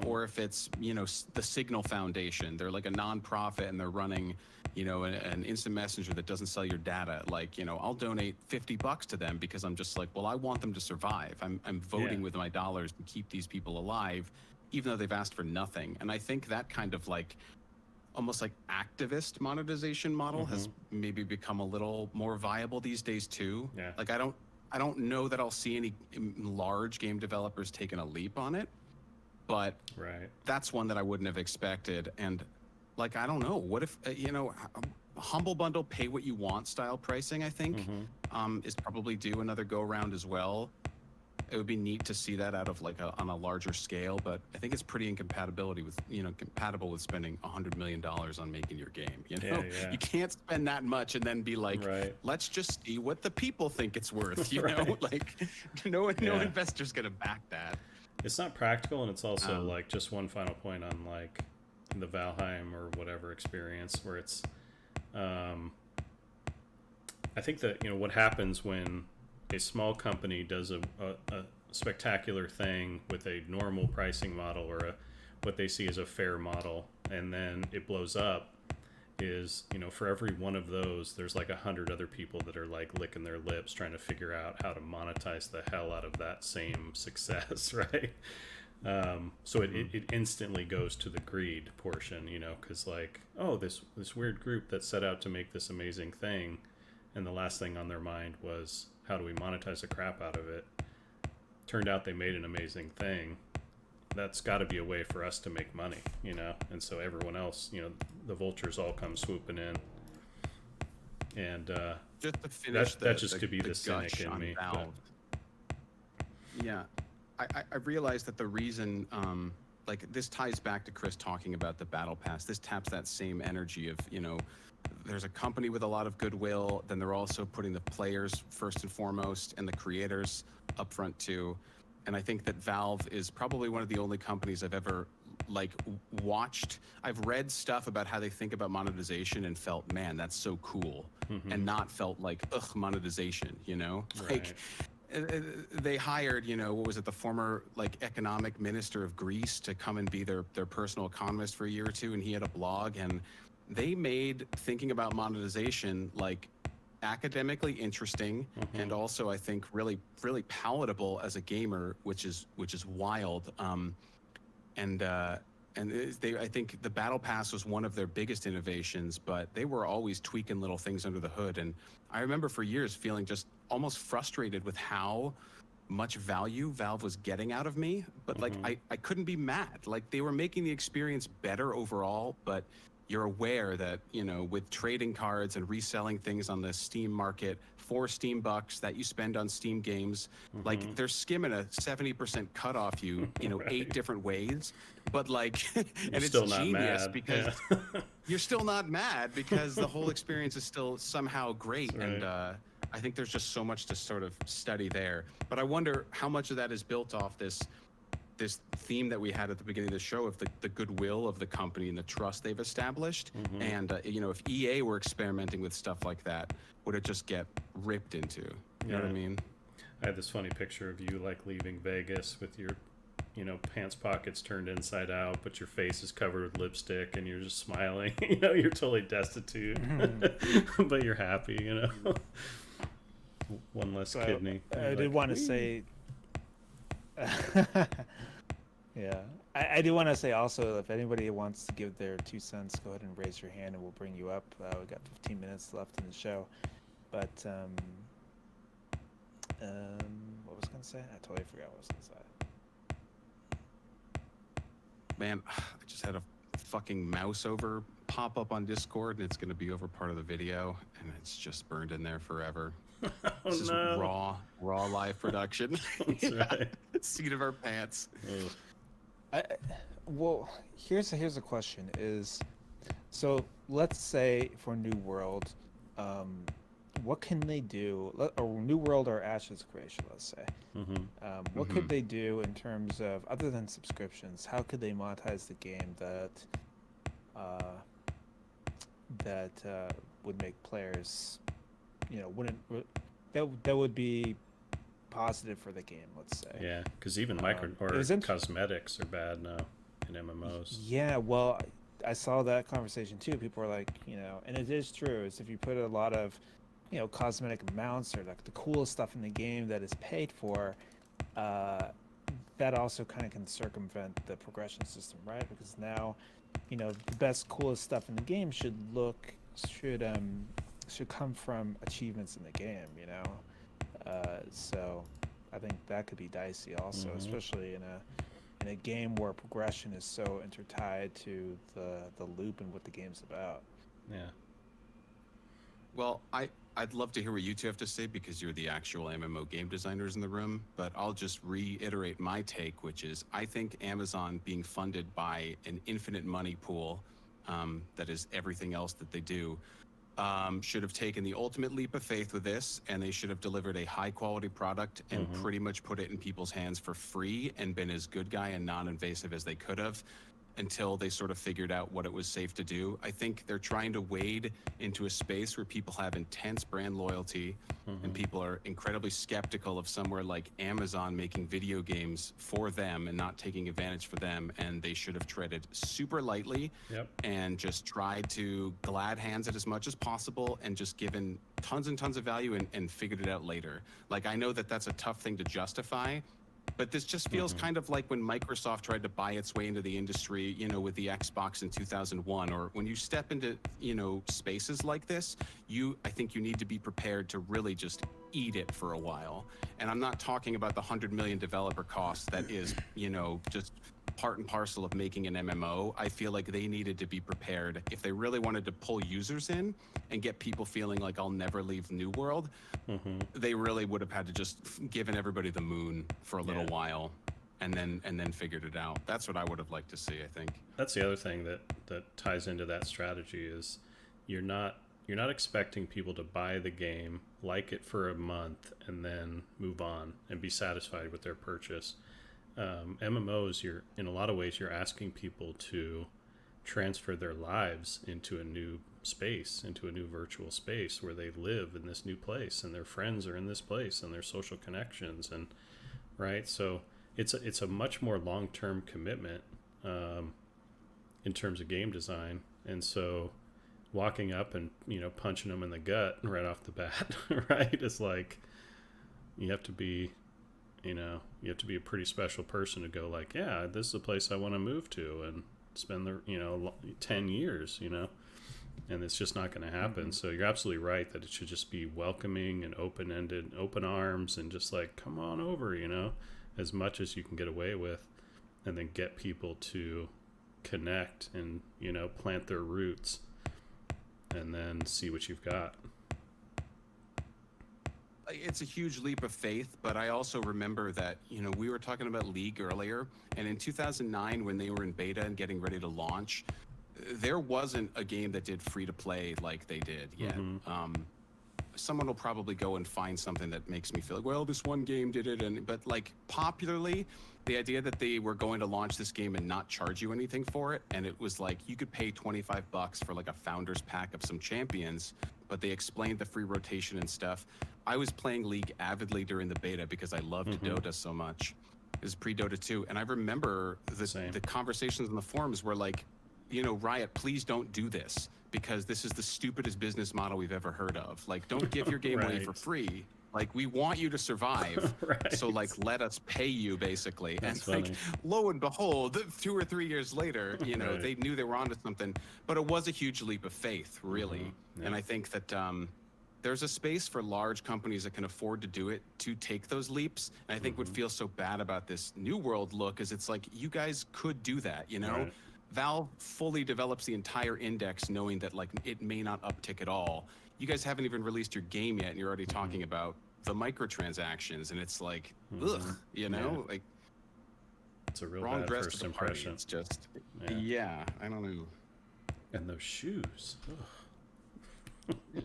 or if it's, you know, the Signal Foundation, they're like a nonprofit and they're running, you know, an instant messenger that doesn't sell your data. Like, you know, I'll donate $50 to them because I'm just like, well, I want them to survive. I'm voting with my dollars to keep these people alive, even though they've asked for nothing. And I think that kind of like almost like activist monetization model has maybe become a little more viable these days too. Like I don't know that I'll see any large game developers taking a leap on it, but that's one that I wouldn't have expected. And like, I don't know, what if, you know, Humble Bundle pay what you want style pricing, I think, is probably due another go around as well. It would be neat to see that out of like on a larger scale, but I think it's pretty compatible with spending $100 million on making your game. You know, you can't spend that much and then be like, let's just see what the people think it's worth. You know, like no investor's gonna back that. It's not practical, and it's also like just one final point on like the Valheim or whatever experience where it's, I think that, you know, what happens when a small company does a spectacular thing with a normal pricing model, or what they see as a fair model, and then it blows up, is, you know, for every one of those, there's like 100 other people that are like licking their lips trying to figure out how to monetize the hell out of that same success, right? So it instantly goes to the greed portion, you know, because like, oh, this weird group that set out to make this amazing thing, and the last thing on their mind was, how do we monetize the crap out of it? Turned out they made an amazing thing. That's got to be a way for us to make money, you know? And so everyone else, you know, the vultures all come swooping in. And just to finish that just could be the cynic in me. Yeah, I realized that the reason, like this ties back to Chris talking about the battle pass. This taps that same energy of, you know, there's a company with a lot of goodwill, then they're also putting the players first and foremost and the creators up front too. And I think that Valve is probably one of the only companies I've ever like watched. I've read stuff about how they think about monetization and felt, man, that's so cool, and not felt like, ugh, monetization, you know? Like, they hired, you know, what was it, the former like economic minister of Greece to come and be their personal economist for a year or two, and he had a blog, and they made thinking about monetization like academically interesting, and also I think really palatable as a gamer, which is wild. I think the Battle Pass was one of their biggest innovations, but they were always tweaking little things under the hood. And I remember for years feeling just almost frustrated with how much value Valve was getting out of me, but like I couldn't be mad. Like, they were making the experience better overall, but you're aware that, you know, with trading cards and reselling things on the Steam market for Steam bucks that you spend on Steam games, like, they're skimming a 70% cut off you, you know, 8 different ways. But like, and it's genius because you're still not mad because the whole experience is still somehow great. And I think there's just so much to sort of study there. But I wonder how much of that is built off this theme that we had at the beginning of the show of the goodwill of the company and the trust they've established. And you know, if EA were experimenting with stuff like that, would it just get ripped into? You know what I mean? I had this funny picture of you like leaving Vegas with your, you know, pants pockets turned inside out, but your face is covered with lipstick and you're just smiling. You know, you're totally destitute, but you're happy, you know. One less kidney. I did want to say yeah, I do want to say also, if anybody wants to give their 2 cents, go ahead and raise your hand and we'll bring you up. We got 15 minutes left in the show. But what was I gonna say? I totally forgot what I was gonna say. Man, I just had a fucking mouse over pop up on Discord, and it's gonna be over part of the video, and it's just burned in there forever. This is raw live production. That's right. Seat of our pants. Well, here's a question: is so let's say for New World, what can they do? Or New World or Ashes Creation, let's say. What could they do in terms of, other than subscriptions? How could they monetize the game that would make players, you know, that would be positive for the game, let's say. Yeah, because even cosmetics are bad now in MMOs. Yeah, well, I saw that conversation too. People are like, you know, and it is true, is if you put a lot of, you know, cosmetic mounts or like the coolest stuff in the game that is paid for, that also kind of can circumvent the progression system, right? Because now, you know, the best, coolest stuff in the game should come from achievements in the game, you know. So I think that could be dicey also, especially in a game where progression is so intertied to the loop and what the game's about. Yeah. Well, I'd love to hear what you two have to say, because you're the actual MMO game designers in the room, but I'll just reiterate my take, which is I think Amazon being funded by an infinite money pool, that is everything else that they do, should have taken the ultimate leap of faith with this, and they should have delivered a high quality product and pretty much put it in people's hands for free and been as good guy and non-invasive as they could have, until they sort of figured out what it was safe to do. I think they're trying to wade into a space where people have intense brand loyalty, and people are incredibly skeptical of somewhere like Amazon making video games for them and not taking advantage for them. And they should have treaded super lightly and just tried to glad hands it as much as possible and just given tons and tons of value and figured it out later. Like, I know that that's a tough thing to justify, but this just feels kind of like when Microsoft tried to buy its way into the industry, you know, with the Xbox in 2001, or when you step into, you know, spaces like this, I think you need to be prepared to really just eat it for a while. And I'm not talking about the 100 million developer cost that is, you know, just part and parcel of making an MMO. I feel like they needed to be prepared if they really wanted to pull users in and get people feeling like I'll never leave New World. They really would have had to just given everybody the moon for a little while and then figured it out. That's what I would have liked to see, I think. That's the other thing that ties into that strategy is you're not you're not expecting people to buy the game, like it for a month, and then move on and be satisfied with their purchase. MMOs, you're in a lot of ways you're asking people to transfer their lives into a new space, into a new virtual space where they live in this new place, and their friends are in this place, and their social connections, and right. So it's a much more long term commitment in terms of game design, and so walking up and punching them in the gut right off the bat, right, is like you have to be a pretty special person to go like, yeah, this is a place I want to move to and spend the 10 years, and it's just not going to happen. So you're absolutely right that it should just be welcoming and open-ended, open arms, and just like, come on over, as much as you can get away with, and then get people to connect and plant their roots, and then see what you've got. It's a huge leap of faith, but I also remember that, we were talking about League earlier, and in 2009, when they were in beta and getting ready to launch, there wasn't a game that did free to play like they did yet. Someone will probably go and find something that makes me feel like, well, this one game did it, but like popularly, the idea that they were going to launch this game and not charge you anything for it, and it was like you could pay $25 for like a founder's pack of some champions, but they explained the free rotation and stuff. I was playing League avidly during the beta because I loved Dota so much. It was pre-Dota 2, and I remember the conversations in the forums were like, Riot, please don't do this, because this is the stupidest business model we've ever heard of. Like, don't give your game away for free. Like, we want you to survive, so like, let us pay you, basically. That's and funny. like, lo and behold, 2 or 3 years later, they knew they were onto something. But it was a huge leap of faith, really. Yeah. And I think that there's a space for large companies that can afford to do it, to take those leaps. And I think what feels so bad about this New World look is it's like, you guys could do that, Right. Valve fully develops the entire index knowing that like it may not uptick at all. You guys haven't even released your game yet, and you're already talking about the microtransactions, and it's like, ugh, like It's a real wrong bad dress first to the party. impression. It's just, Yeah. I don't know. And those shoes. Ugh.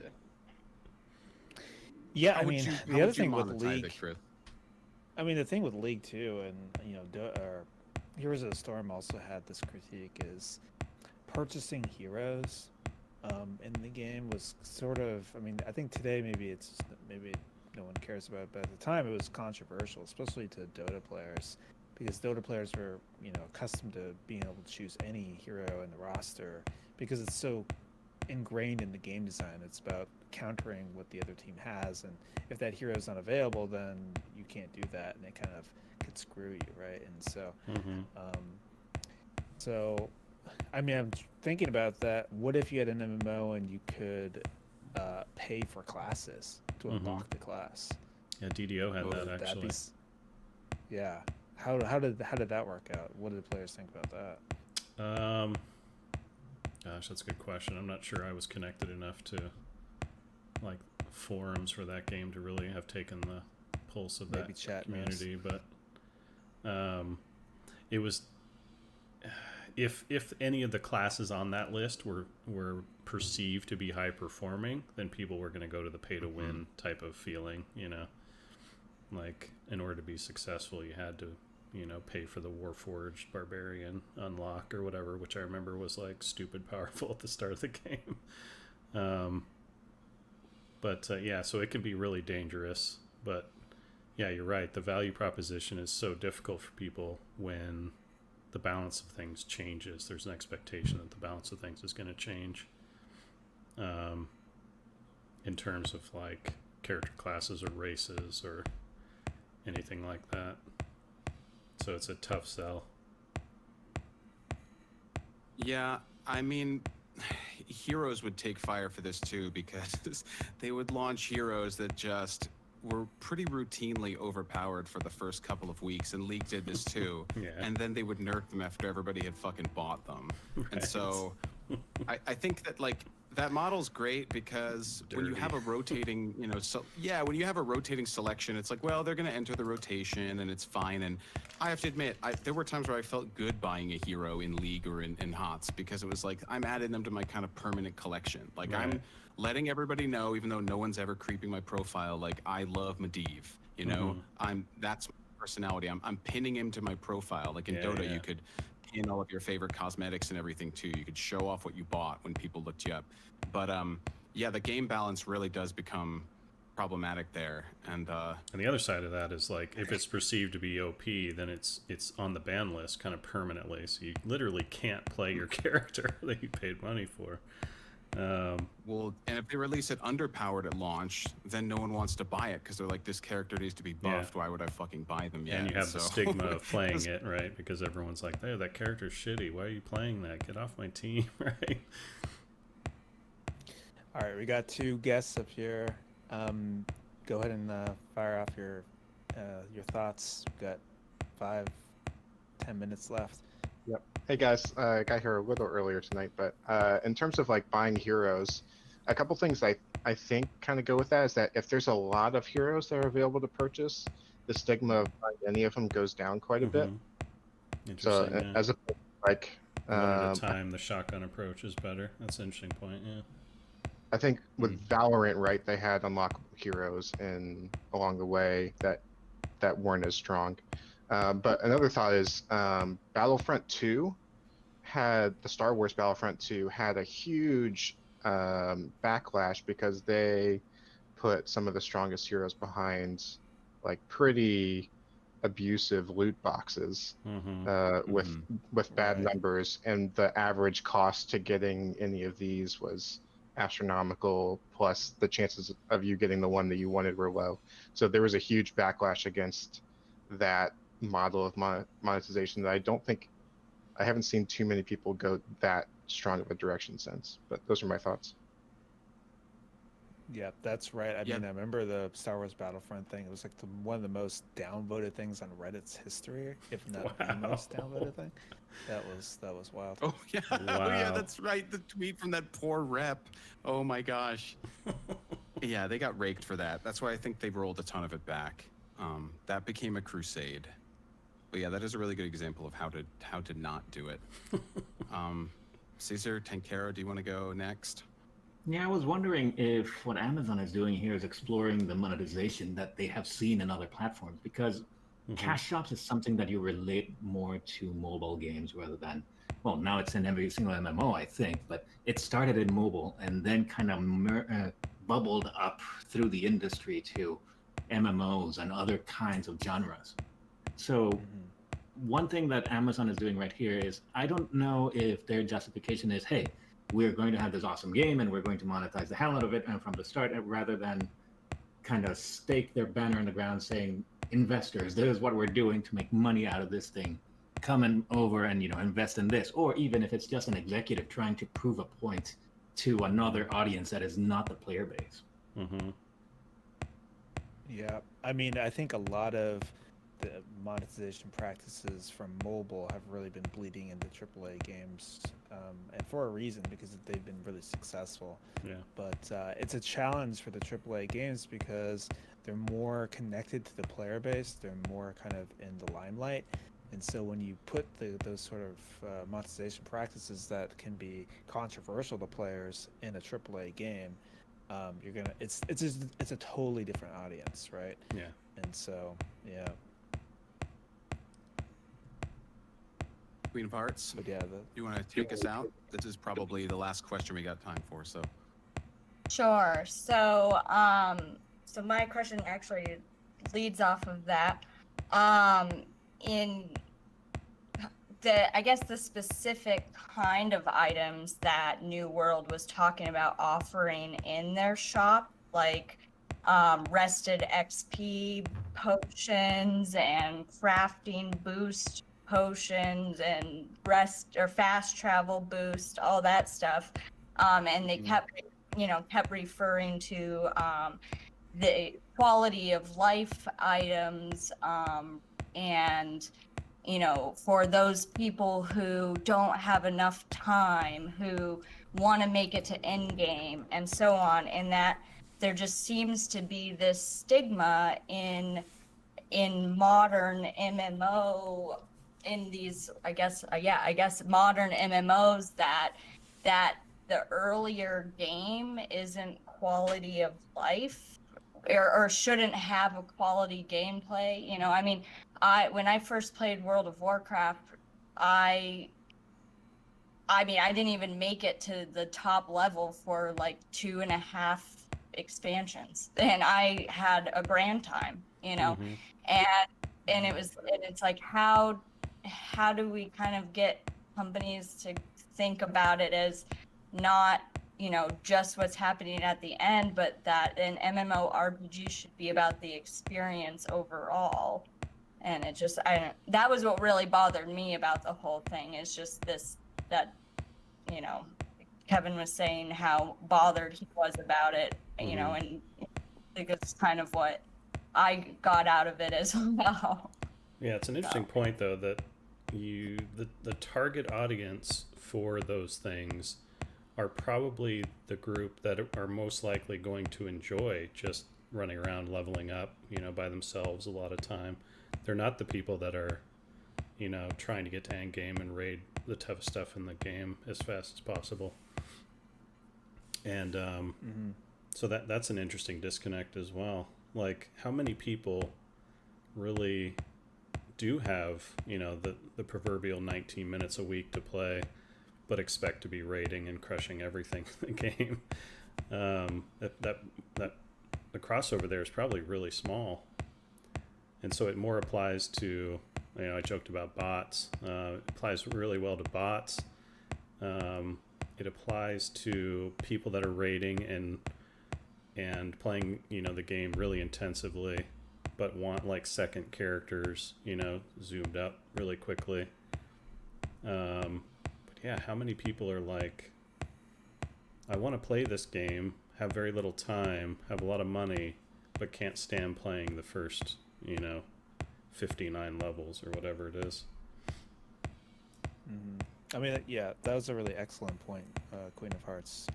Yeah, How I would mean, you- how the would other you thing with monetize League, it, Chris? I mean, the thing with League too, and Heroes of the Storm also had this critique, is purchasing heroes in the game was sort of, I mean, I think today maybe no one cares about it, but at the time it was controversial, especially to Dota players, because Dota players were accustomed to being able to choose any hero in the roster, because it's so ingrained in the game design. It's about countering what the other team has, and if that hero is unavailable, then you can't do that, and it kind of could screw you, right? And so so I mean, I'm thinking about that. What if you had an MMO and you could pay for classes to unlock the class? Yeah, DDO had that Would actually. Yeah. How did that work out? What did the players think about that? Gosh, that's a good question. I'm not sure I was connected enough to like forums for that game to really have taken the pulse of Maybe that chat community, but it was if any of the classes on that list were perceived to be high performing, then people were going to go to the pay to win type of feeling, like in order to be successful you had to pay for the Warforged Barbarian unlock or whatever, which I remember was like stupid powerful at the start of the game. Yeah, so it can be really dangerous, but yeah, you're right. The value proposition is so difficult for people when the balance of things changes. There's an expectation that the balance of things is going to change in terms of like character classes or races or anything like that. So it's a tough sell. Yeah, I mean, heroes would take fire for this too, because they would launch heroes that just were pretty routinely overpowered for the first couple of weeks, and League did this too. Yeah. And then they would nerf them after everybody had fucking bought them. And Right. so I think that like that model's great because when you have a rotating, when you have a rotating selection, it's like, well, they're going to enter the rotation and it's fine. And I have to admit, there were times where I felt good buying a hero in League or in HOTS because it was like, I'm adding them to my kind of permanent collection. Like I'm letting everybody know, even though no one's ever creeping my profile, like I love Medivh, that's my personality. I'm pinning him to my profile. Like in Dota, you could in all of your favorite cosmetics and everything too. You could show off what you bought when people looked you up. But the game balance really does become problematic there. And the other side of that is like if it's perceived to be OP, then it's on the ban list kind of permanently. So you literally can't play your character that you paid money for. Well, and if they release it underpowered at launch, then no one wants to buy it because they're like, this character needs to be buffed. Why would I fucking buy them yet? And you have the stigma of playing it, right? Because everyone's like, hey, that character's shitty. Why are you playing that? Get off my team, right? All right, we got 2 guests up here. Go ahead and fire off your thoughts. We've got 5-10 minutes left. Yep. Hey guys, I got here a little earlier tonight, but in terms of like buying heroes, a couple things I think kind of go with that is that if there's a lot of heroes that are available to purchase, the stigma of buying any of them goes down quite a bit. So as a like limited time, the shotgun approach is better. That's an interesting point. Yeah. I think with Valorant, right, they had unlockable heroes along the way that weren't as strong. But another thought is Battlefront 2 the Star Wars Battlefront 2 had a huge backlash because they put some of the strongest heroes behind like pretty abusive loot boxes with bad numbers, and the average cost to getting any of these was astronomical, plus the chances of you getting the one that you wanted were low. So there was a huge backlash against that model of monetization that I haven't seen too many people go that strong of a direction since. But those are my thoughts. Yeah, that's right. I mean, I remember the Star Wars Battlefront thing. It was like one of the most downvoted things on Reddit's history, if not the most downvoted thing. That was wild. Oh yeah, wow. Oh yeah, that's right. The tweet from that poor rep. Oh my gosh. Yeah, they got raked for that. That's why I think they rolled a ton of it back. That became a crusade. But yeah, that is a really good example of how to not do it. Caesar, Tankero, do you want to go next? Yeah, I was wondering if what Amazon is doing here is exploring the monetization that they have seen in other platforms, because cash shops is something that you relate more to mobile games rather than, well, now it's in every single MMO, I think, but it started in mobile and then kind of bubbled up through the industry to MMOs and other kinds of genres. So one thing that Amazon is doing right here is, I don't know if their justification is, hey, we're going to have this awesome game and we're going to monetize the hell out of it and from the start, rather than kind of stake their banner in the ground saying, investors, this is what we're doing to make money out of this thing. Come over and invest in this. Or even if it's just an executive trying to prove a point to another audience that is not the player base. Yeah, I mean, I think a lot of the monetization practices from mobile have really been bleeding into AAA games, and for a reason, because they've been really successful. Yeah. But it's a challenge for the AAA games because they're more connected to the player base. They're more kind of in the limelight. And so when you put those sort of monetization practices that can be controversial to players in a AAA game, it's a totally different audience, right? Yeah. And so, yeah. Queen of Hearts. But yeah, you want to take us out? This is probably the last question we got time for. So. Sure. So, so my question actually leads off of that. In I guess the specific kind of items that New World was talking about offering in their shop, like rested XP potions and crafting boost potions and rest or fast travel boost, all that stuff. And they kept referring to the quality of life items, and for those people who don't have enough time, who want to make it to end game and so on, and that there just seems to be this stigma in modern MMO, in these I guess modern MMOs, that the earlier game isn't quality of life, or shouldn't have a quality gameplay. You know, I mean, when I first played World of Warcraft, I mean, I didn't even make it to the top level for like 2.5 expansions, and I had a grand time, you know. Mm-hmm. And it's like, how do we kind of get companies to think about it as not, you know, just what's happening at the end, but that an MMORPG should be about the experience overall. And it just, that was what really bothered me about the whole thing, is just that, you know, Kevin was saying how bothered he was about it, you know, and I think it's kind of what I got out of it as well. Yeah, it's an interesting point though, that the target audience for those things are probably the group that are most likely going to enjoy just running around leveling up, you know, by themselves a lot of time. They're not the people that are, you know, trying to get to end game and raid the toughest stuff in the game as fast as possible. And so that's an interesting disconnect as well. Like, how many people really do have, you know, the proverbial 19 minutes a week to play, but expect to be raiding and crushing everything in the game? That the crossover there is probably really small, and so it more applies to, you know, I joked about bots. It applies really well to bots. It applies to people that are raiding and playing, you know, the game really intensively, but want like second characters, you know, zoomed up really quickly. But yeah, how many people are like, I want to play this game, have very little time, have a lot of money, but can't stand playing the first, you know, 59 levels or whatever it is. I mean, yeah, that was a really excellent point, Queen of Hearts.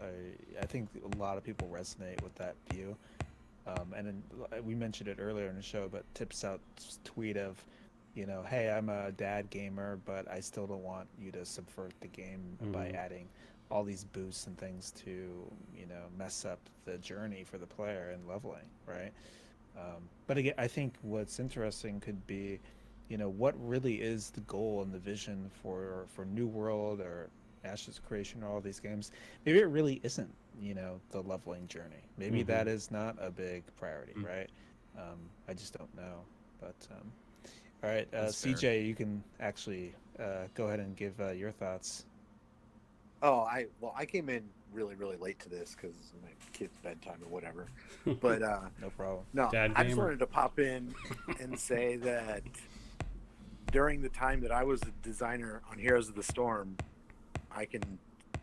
I think a lot of people resonate with that view. And then we mentioned it earlier in the show, but Tips Out's tweet of, you know, hey, I'm a dad gamer, but I still don't want you to subvert the game by adding all these boosts and things to, you know, mess up the journey for the player and leveling, right? But again, I think what's interesting could be, you know, what really is the goal and the vision for New World or Ashes of Creation or all these games? Maybe it really isn't, you know, the leveling journey. Maybe that is not a big priority, right? I just don't know. But all right, CJ, fair. You can actually go ahead and give your thoughts. Oh, I came in really late to this because my kid's bedtime or whatever. But no problem. No, I just wanted to pop in and say that during the time that I was a designer on Heroes of the Storm, I can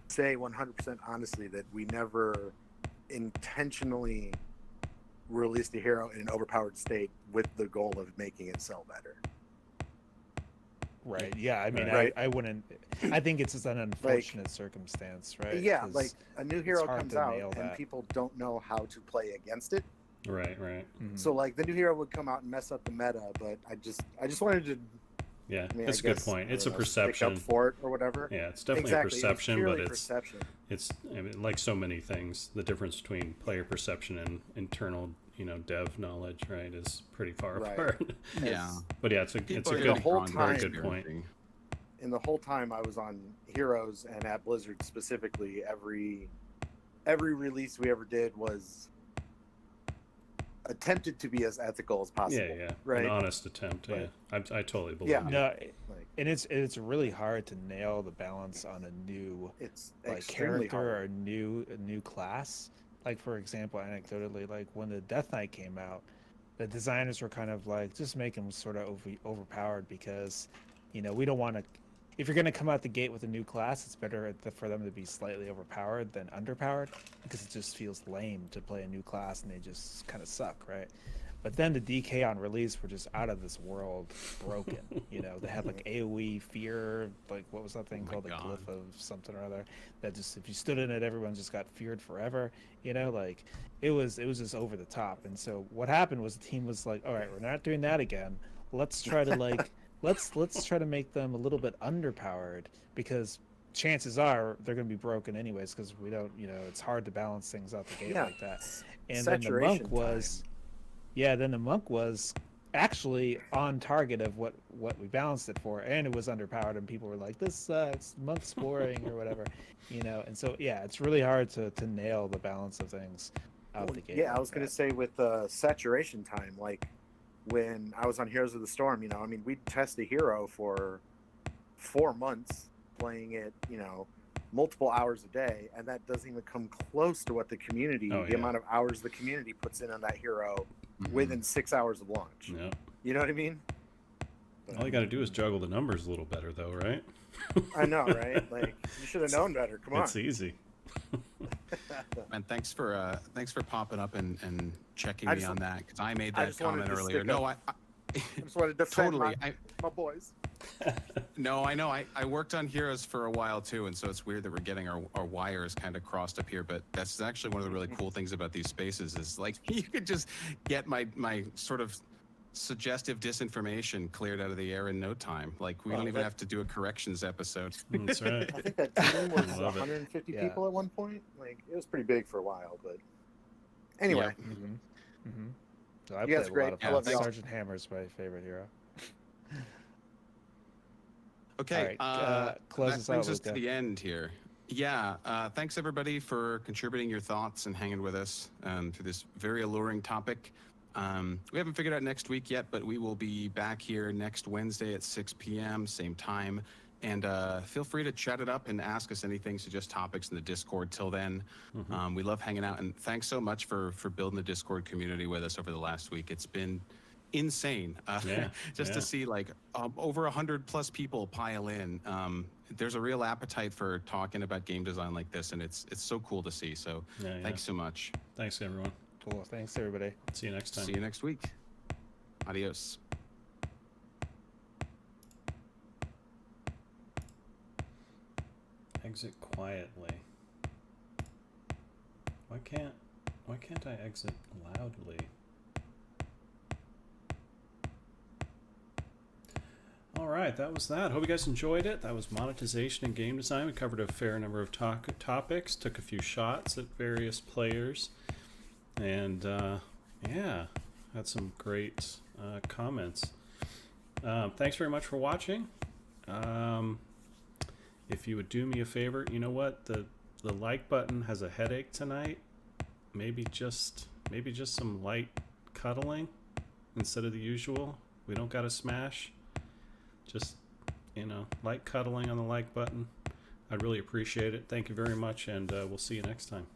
say 100% honestly that we never intentionally released a hero in an overpowered state with the goal of making it sell better. Right. Yeah. I mean, right. I wouldn't. I think it's just an unfortunate circumstance, right? Yeah. Like a new hero comes out and people don't know how to play against it. Right. So like the new hero would come out and mess up the meta, but I just wanted to. Yeah, that's a good point. It's a perception. Stick up for it or whatever. Yeah, it's definitely a perception, but perception. It's I mean, like so many things, the difference between player perception and internal, you know, dev knowledge, right, is pretty far apart. Yeah, but yeah, it's a good, very good point. And the whole time I was on Heroes and at Blizzard specifically, every release we ever did was attempted to be as ethical as possible. Yeah, right. An honest attempt. Right. Yeah, I totally believe. Yeah, no, and it's really hard to nail the balance on a new character hard. or a new class. Like for example, anecdotally, like when the Death Knight came out, the designers were kind of like, just make him sort of overpowered because, you know, we don't want to. If you're going to come out the gate with a new class, it's better for them to be slightly overpowered than underpowered, because it just feels lame to play a new class and they just kind of suck, right? But then the DK on release were just out of this world, broken. You know, they had like AOE fear, like what was that thing called, the glyph of something or other, that just if you stood in it, everyone just got feared forever. You know, like it was just over the top. And so what happened was the team was like, all right, we're not doing that again. Let's try to like let's try to make them a little bit underpowered, because chances are they're going to be broken anyways, because we don't, you know, it's hard to balance things out the gate like that. And then the monk was. Yeah, then the monk was actually on target of what we balanced it for, and it was underpowered, and people were like, "This sucks, monk's boring," or whatever, you know. And so yeah, it's really hard to nail the balance of things out the gate. Yeah, I was gonna say with saturation time, like when I was on Heroes of the Storm, you know, I mean, we'd test a hero for 4 months, playing it, you know, multiple hours a day, and that doesn't even come close to what the community, the amount of hours the community puts in on that hero within 6 hours of launch. Yep. You know what I mean? All you got to do is juggle the numbers a little better, though, right? I know, right? Like, you should have known better. Come on. It's easy. And thanks for popping up and checking me on that, because I made that comment earlier. No, I just wanted to defend totally. my boys. No, I know. I worked on Heroes for a while too, and so it's weird that we're getting our wires kind of crossed up here. But that's actually one of the really cool things about these spaces is like you could just get my sort of suggestive disinformation cleared out of the air in no time. Like we don't even have to do a corrections episode. That's right. I think that team was 150 people at one point. Like it was pretty big for a while, but anyway. Yeah. So I played a lot of Sergeant Hammer's my favorite hero. Okay, close that us brings out, us to Luca. the end here. Yeah, thanks everybody for contributing your thoughts and hanging with us through this very alluring topic. We haven't figured out next week yet, but we will be back here next Wednesday at 6 p.m., same time. And feel free to chat it up and ask us anything, suggest topics in the Discord. Till then, we love hanging out. And thanks so much for building the Discord community with us over the last week. It's been insane to see like over 100+ people pile in. There's a real appetite for talking about game design like this, and it's so cool to see. So thanks so much. Thanks, everyone. Cool. Thanks, everybody. See you next time. See you next week. Adios. Exit quietly. Why can't I exit loudly? All right, that was that. Hope you guys enjoyed it. That was monetization and game design. We covered a fair number of topics, took a few shots at various players, and yeah, had some great comments. Thanks very much for watching. If you would do me a favor, you know what? The like button has a headache tonight. Maybe just some light cuddling instead of the usual. We don't got to smash. Just, you know, light cuddling on the like button. I'd really appreciate it. Thank you very much, and we'll see you next time.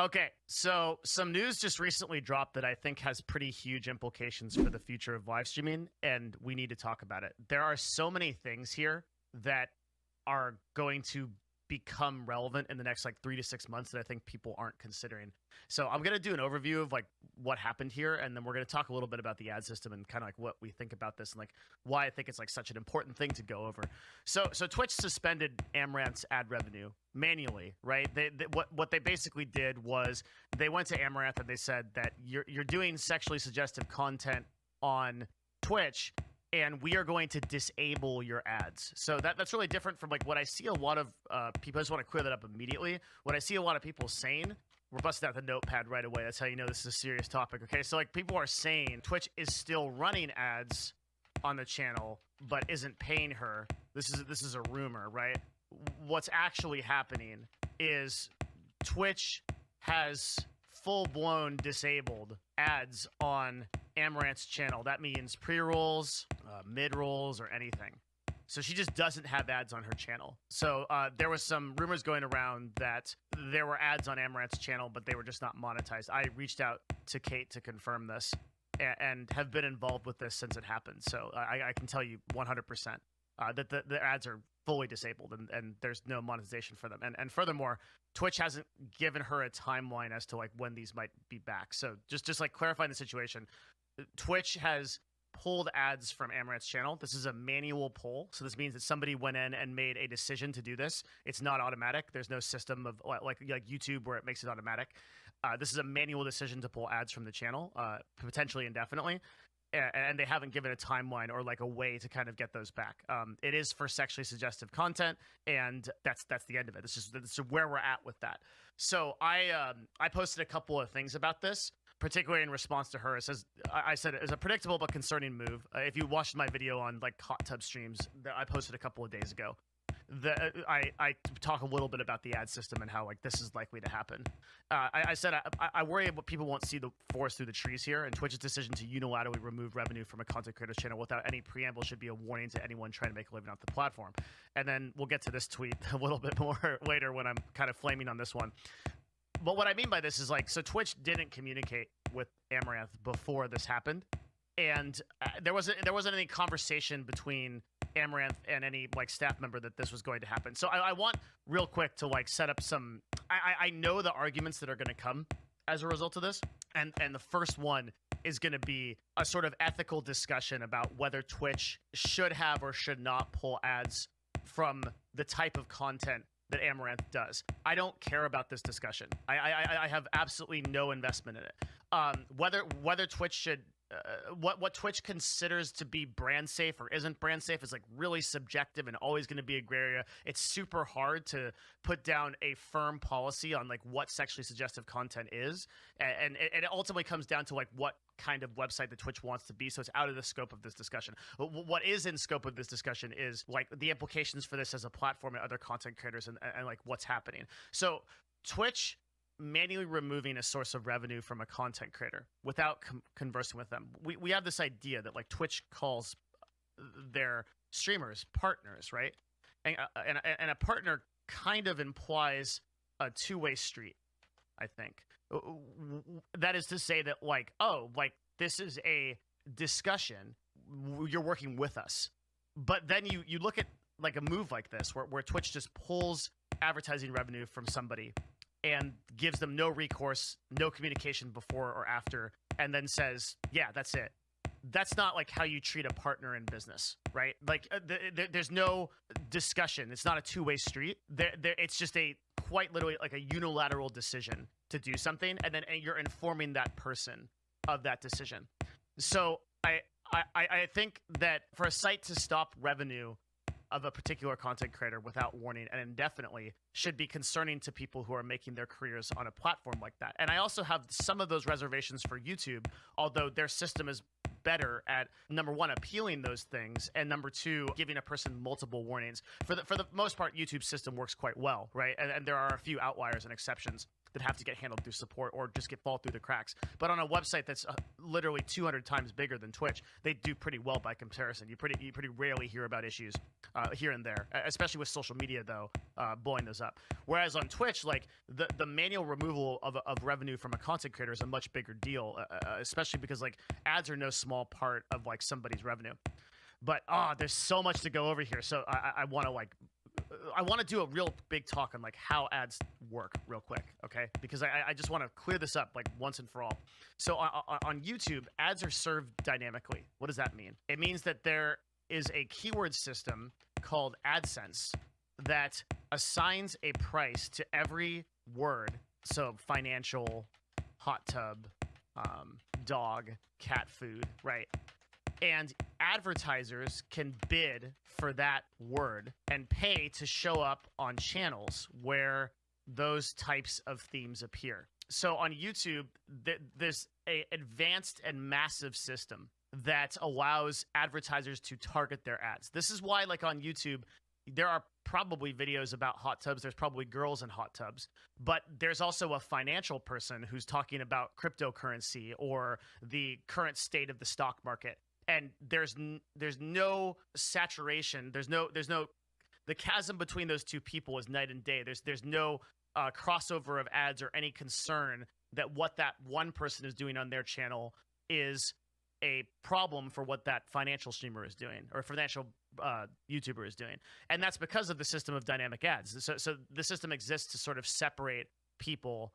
Okay, so some news just recently dropped that I think has pretty huge implications for the future of live streaming, and we need to talk about it. There are so many things here that are going to become relevant in the next like 3 to 6 months that I think people aren't considering. So I'm going to do an overview of like what happened here, and then we're going to talk a little bit about the ad system and kind of like what we think about this and like why I think it's like such an important thing to go over. So Twitch suspended Amaranth's ad revenue manually, right? What they basically did was they went to Amaranth and they said that you're doing sexually suggestive content on Twitch, and we are going to disable your ads. So that's really different from like what I see a lot of people. I just want to clear that up immediately. What I see a lot of people saying, we're busting out the notepad right away. That's how you know this is a serious topic. Okay, so like people are saying Twitch is still running ads on the channel, but isn't paying her. This is a rumor, right? What's actually happening is Twitch has full-blown disabled ads on Amaranth's channel. That means pre-rolls, mid-rolls, or anything. So she just doesn't have ads on her channel. So there was some rumors going around that there were ads on Amaranth's channel, but they were just not monetized. I reached out to Kate to confirm this and have been involved with this since it happened. So I can tell you 100% that the ads are fully disabled and there's no monetization for them. And furthermore, Twitch hasn't given her a timeline as to like when these might be back. So just like clarifying the situation, Twitch has pulled ads from Amaranth's channel. This is a manual pull. So this means that somebody went in and made a decision to do this. It's not automatic. There's no system of like YouTube where it makes it automatic. This is a manual decision to pull ads from the channel, potentially indefinitely. And they haven't given a timeline or like a way to kind of get those back. It is for sexually suggestive content, and that's the end of it. This is where we're at with that. So I posted a couple of things about this, particularly in response to her. It says I said it's a predictable but concerning move. If you watched my video on like hot tub streams that I posted a couple of days ago, I talk a little bit about the ad system and how like this is likely to happen. I said I worry about people won't see the forest through the trees here, and Twitch's decision to unilaterally remove revenue from a content creator's channel without any preamble should be a warning to anyone trying to make a living off the platform. And then we'll get to this tweet a little bit more later when I'm kind of flaming on this one. But what I mean by this is like, so Twitch didn't communicate with Amaranth before this happened, and there wasn't any conversation between Amaranth and any like staff member that this was going to happen. So I want real quick to like set up some. I know the arguments that are going to come as a result of this, and the first one is going to be a sort of ethical discussion about whether Twitch should have or should not pull ads from the type of content that Amaranth does. I don't care about this discussion. I have absolutely no investment in it. Whether Twitch should. What Twitch considers to be brand safe or isn't brand safe is like really subjective and always going to be a gray area. It's super hard to put down a firm policy on like what sexually suggestive content is, and it ultimately comes down to like what kind of website that Twitch wants to be. So it's out of the scope of this discussion. What is in scope of this discussion is like the implications for this as a platform and other content creators and like what's happening. So Twitch manually removing a source of revenue from a content creator without conversing with them. We have this idea that like Twitch calls their streamers partners, right? And a partner kind of implies a two-way street, I think. That is to say that like, oh, like this is a discussion, you're working with us. But then you look at like a move like this where Twitch just pulls advertising revenue from somebody and gives them no recourse, no communication before or after, and then says, yeah, that's it. That's not like how you treat a partner in business, right? Like there's no discussion. It's not a two-way street. It's just a quite literally like a unilateral decision to do something, and then you're informing that person of that decision. So I think that for a site to stop revenue of a particular content creator without warning and indefinitely should be concerning to people who are making their careers on a platform like that. And I also have some of those reservations for YouTube, although their system is better at, number one, appealing those things, and number two, giving a person multiple warnings. For the most part, YouTube's system works quite well, right? And there are a few outliers and exceptions that have to get handled through support or just fall through the cracks. But on a website that's literally 200 times bigger than Twitch, they do pretty well by comparison. You pretty rarely hear about issues here and there, especially with social media though, blowing those up. Whereas on Twitch, like the manual removal of revenue from a content creator is a much bigger deal, especially because like ads are no small part of like somebody's revenue. But there's so much to go over here, so I want to like I want to do a real big talk on like how ads work real quick, okay? Because I just want to clear this up like once and for all. So on YouTube, ads are served dynamically. What does that mean? It means that there is a keyword system called AdSense that assigns a price to every word. So financial, hot tub, dog, cat food, right? And advertisers can bid for that word and pay to show up on channels where those types of themes appear. So on YouTube, there's a advanced and massive system that allows advertisers to target their ads. This is why, like on YouTube, there are probably videos about hot tubs. There's probably girls in hot tubs, but there's also a financial person who's talking about cryptocurrency or the current state of the stock market. And there's no saturation. There's no the chasm between those two people is night and day. There's no crossover of ads or any concern that what that one person is doing on their channel is a problem for what that financial streamer is doing or financial YouTuber is doing. And that's because of the system of dynamic ads. So the system exists to sort of separate people.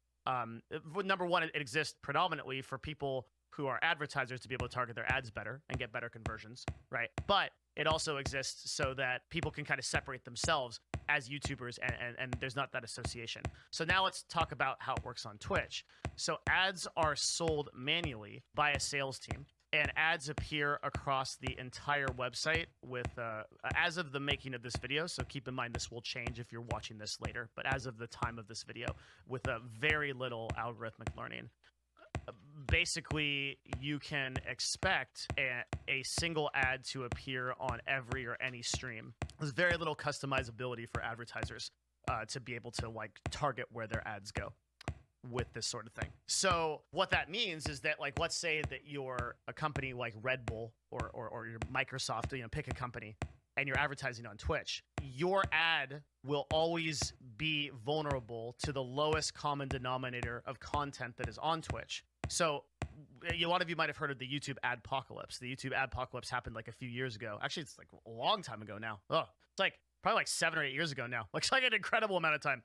Number one, it exists predominantly for people who are advertisers to be able to target their ads better and get better conversions, right? But it also exists so that people can kind of separate themselves as YouTubers and there's not that association. So now let's talk about how it works on Twitch. So ads are sold manually by a sales team, and ads appear across the entire website with as of the making of this video. So keep in mind this will change if you're watching this later, but as of the time of this video, with a very little algorithmic learning. Basically, you can expect a single ad to appear on every or any stream. There's very little customizability for advertisers to be able to like target where their ads go with this sort of thing. So what that means is that, like, let's say that you're a company like Red Bull or your Microsoft, pick a company, and you're advertising on Twitch. Your ad will always be vulnerable to the lowest common denominator of content that is on Twitch. So a lot of you might have heard of the YouTube adpocalypse. The YouTube adpocalypse happened like a few years ago. Actually, it's like a long time ago now. Oh, it's like probably like 7 or 8 years ago now. Looks like an incredible amount of time.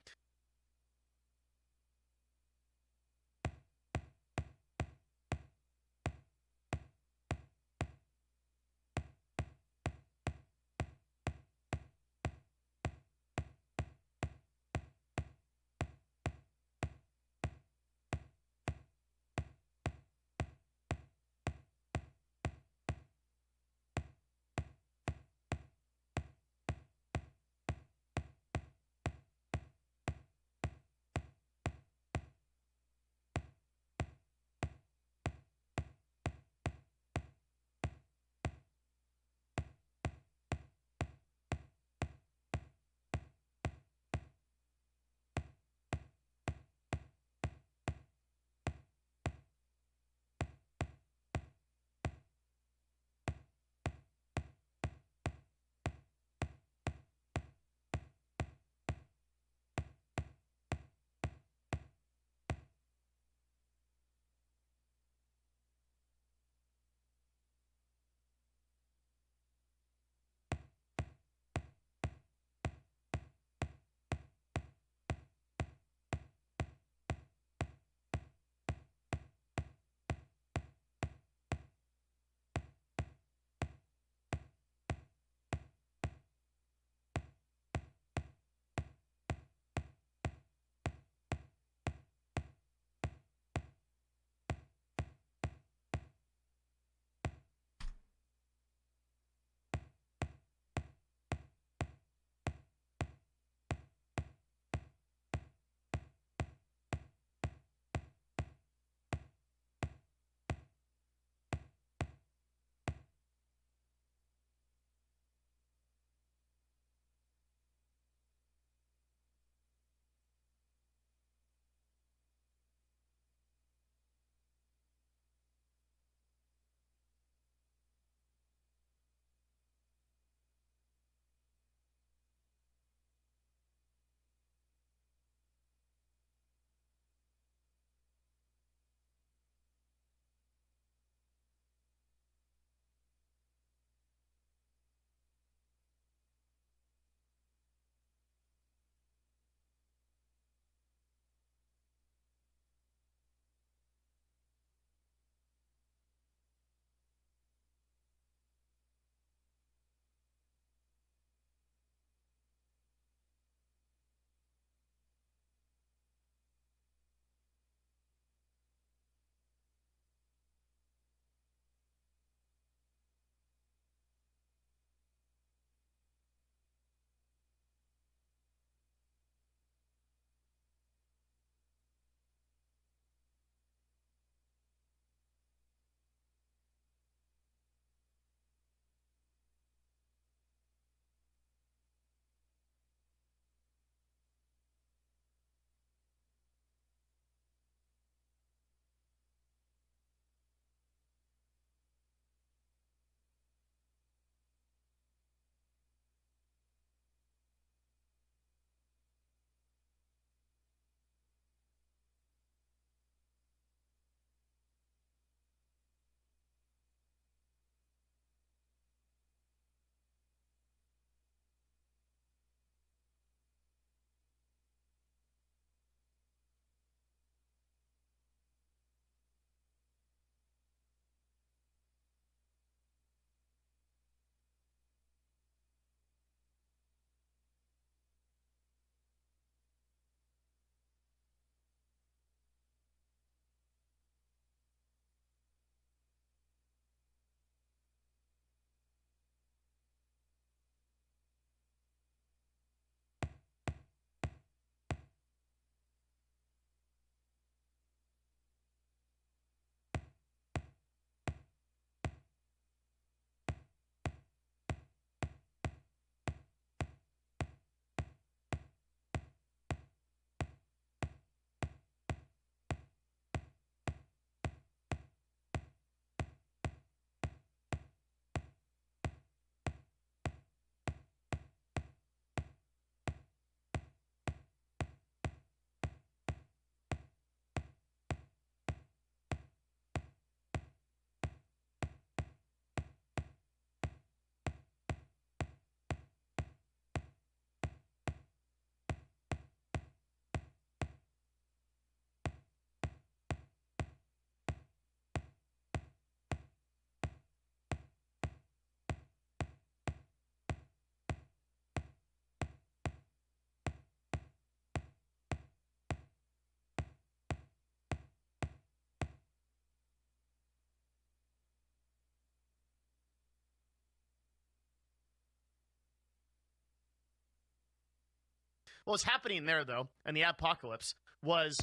What was happening there, though, in the apocalypse was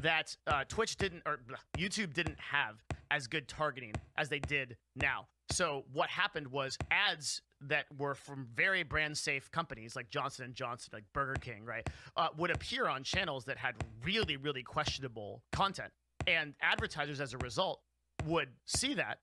that YouTube didn't have as good targeting as they did now. So what happened was ads that were from very brand safe companies like Johnson & Johnson, like Burger King, right, would appear on channels that had really, really questionable content. And advertisers, as a result, would see that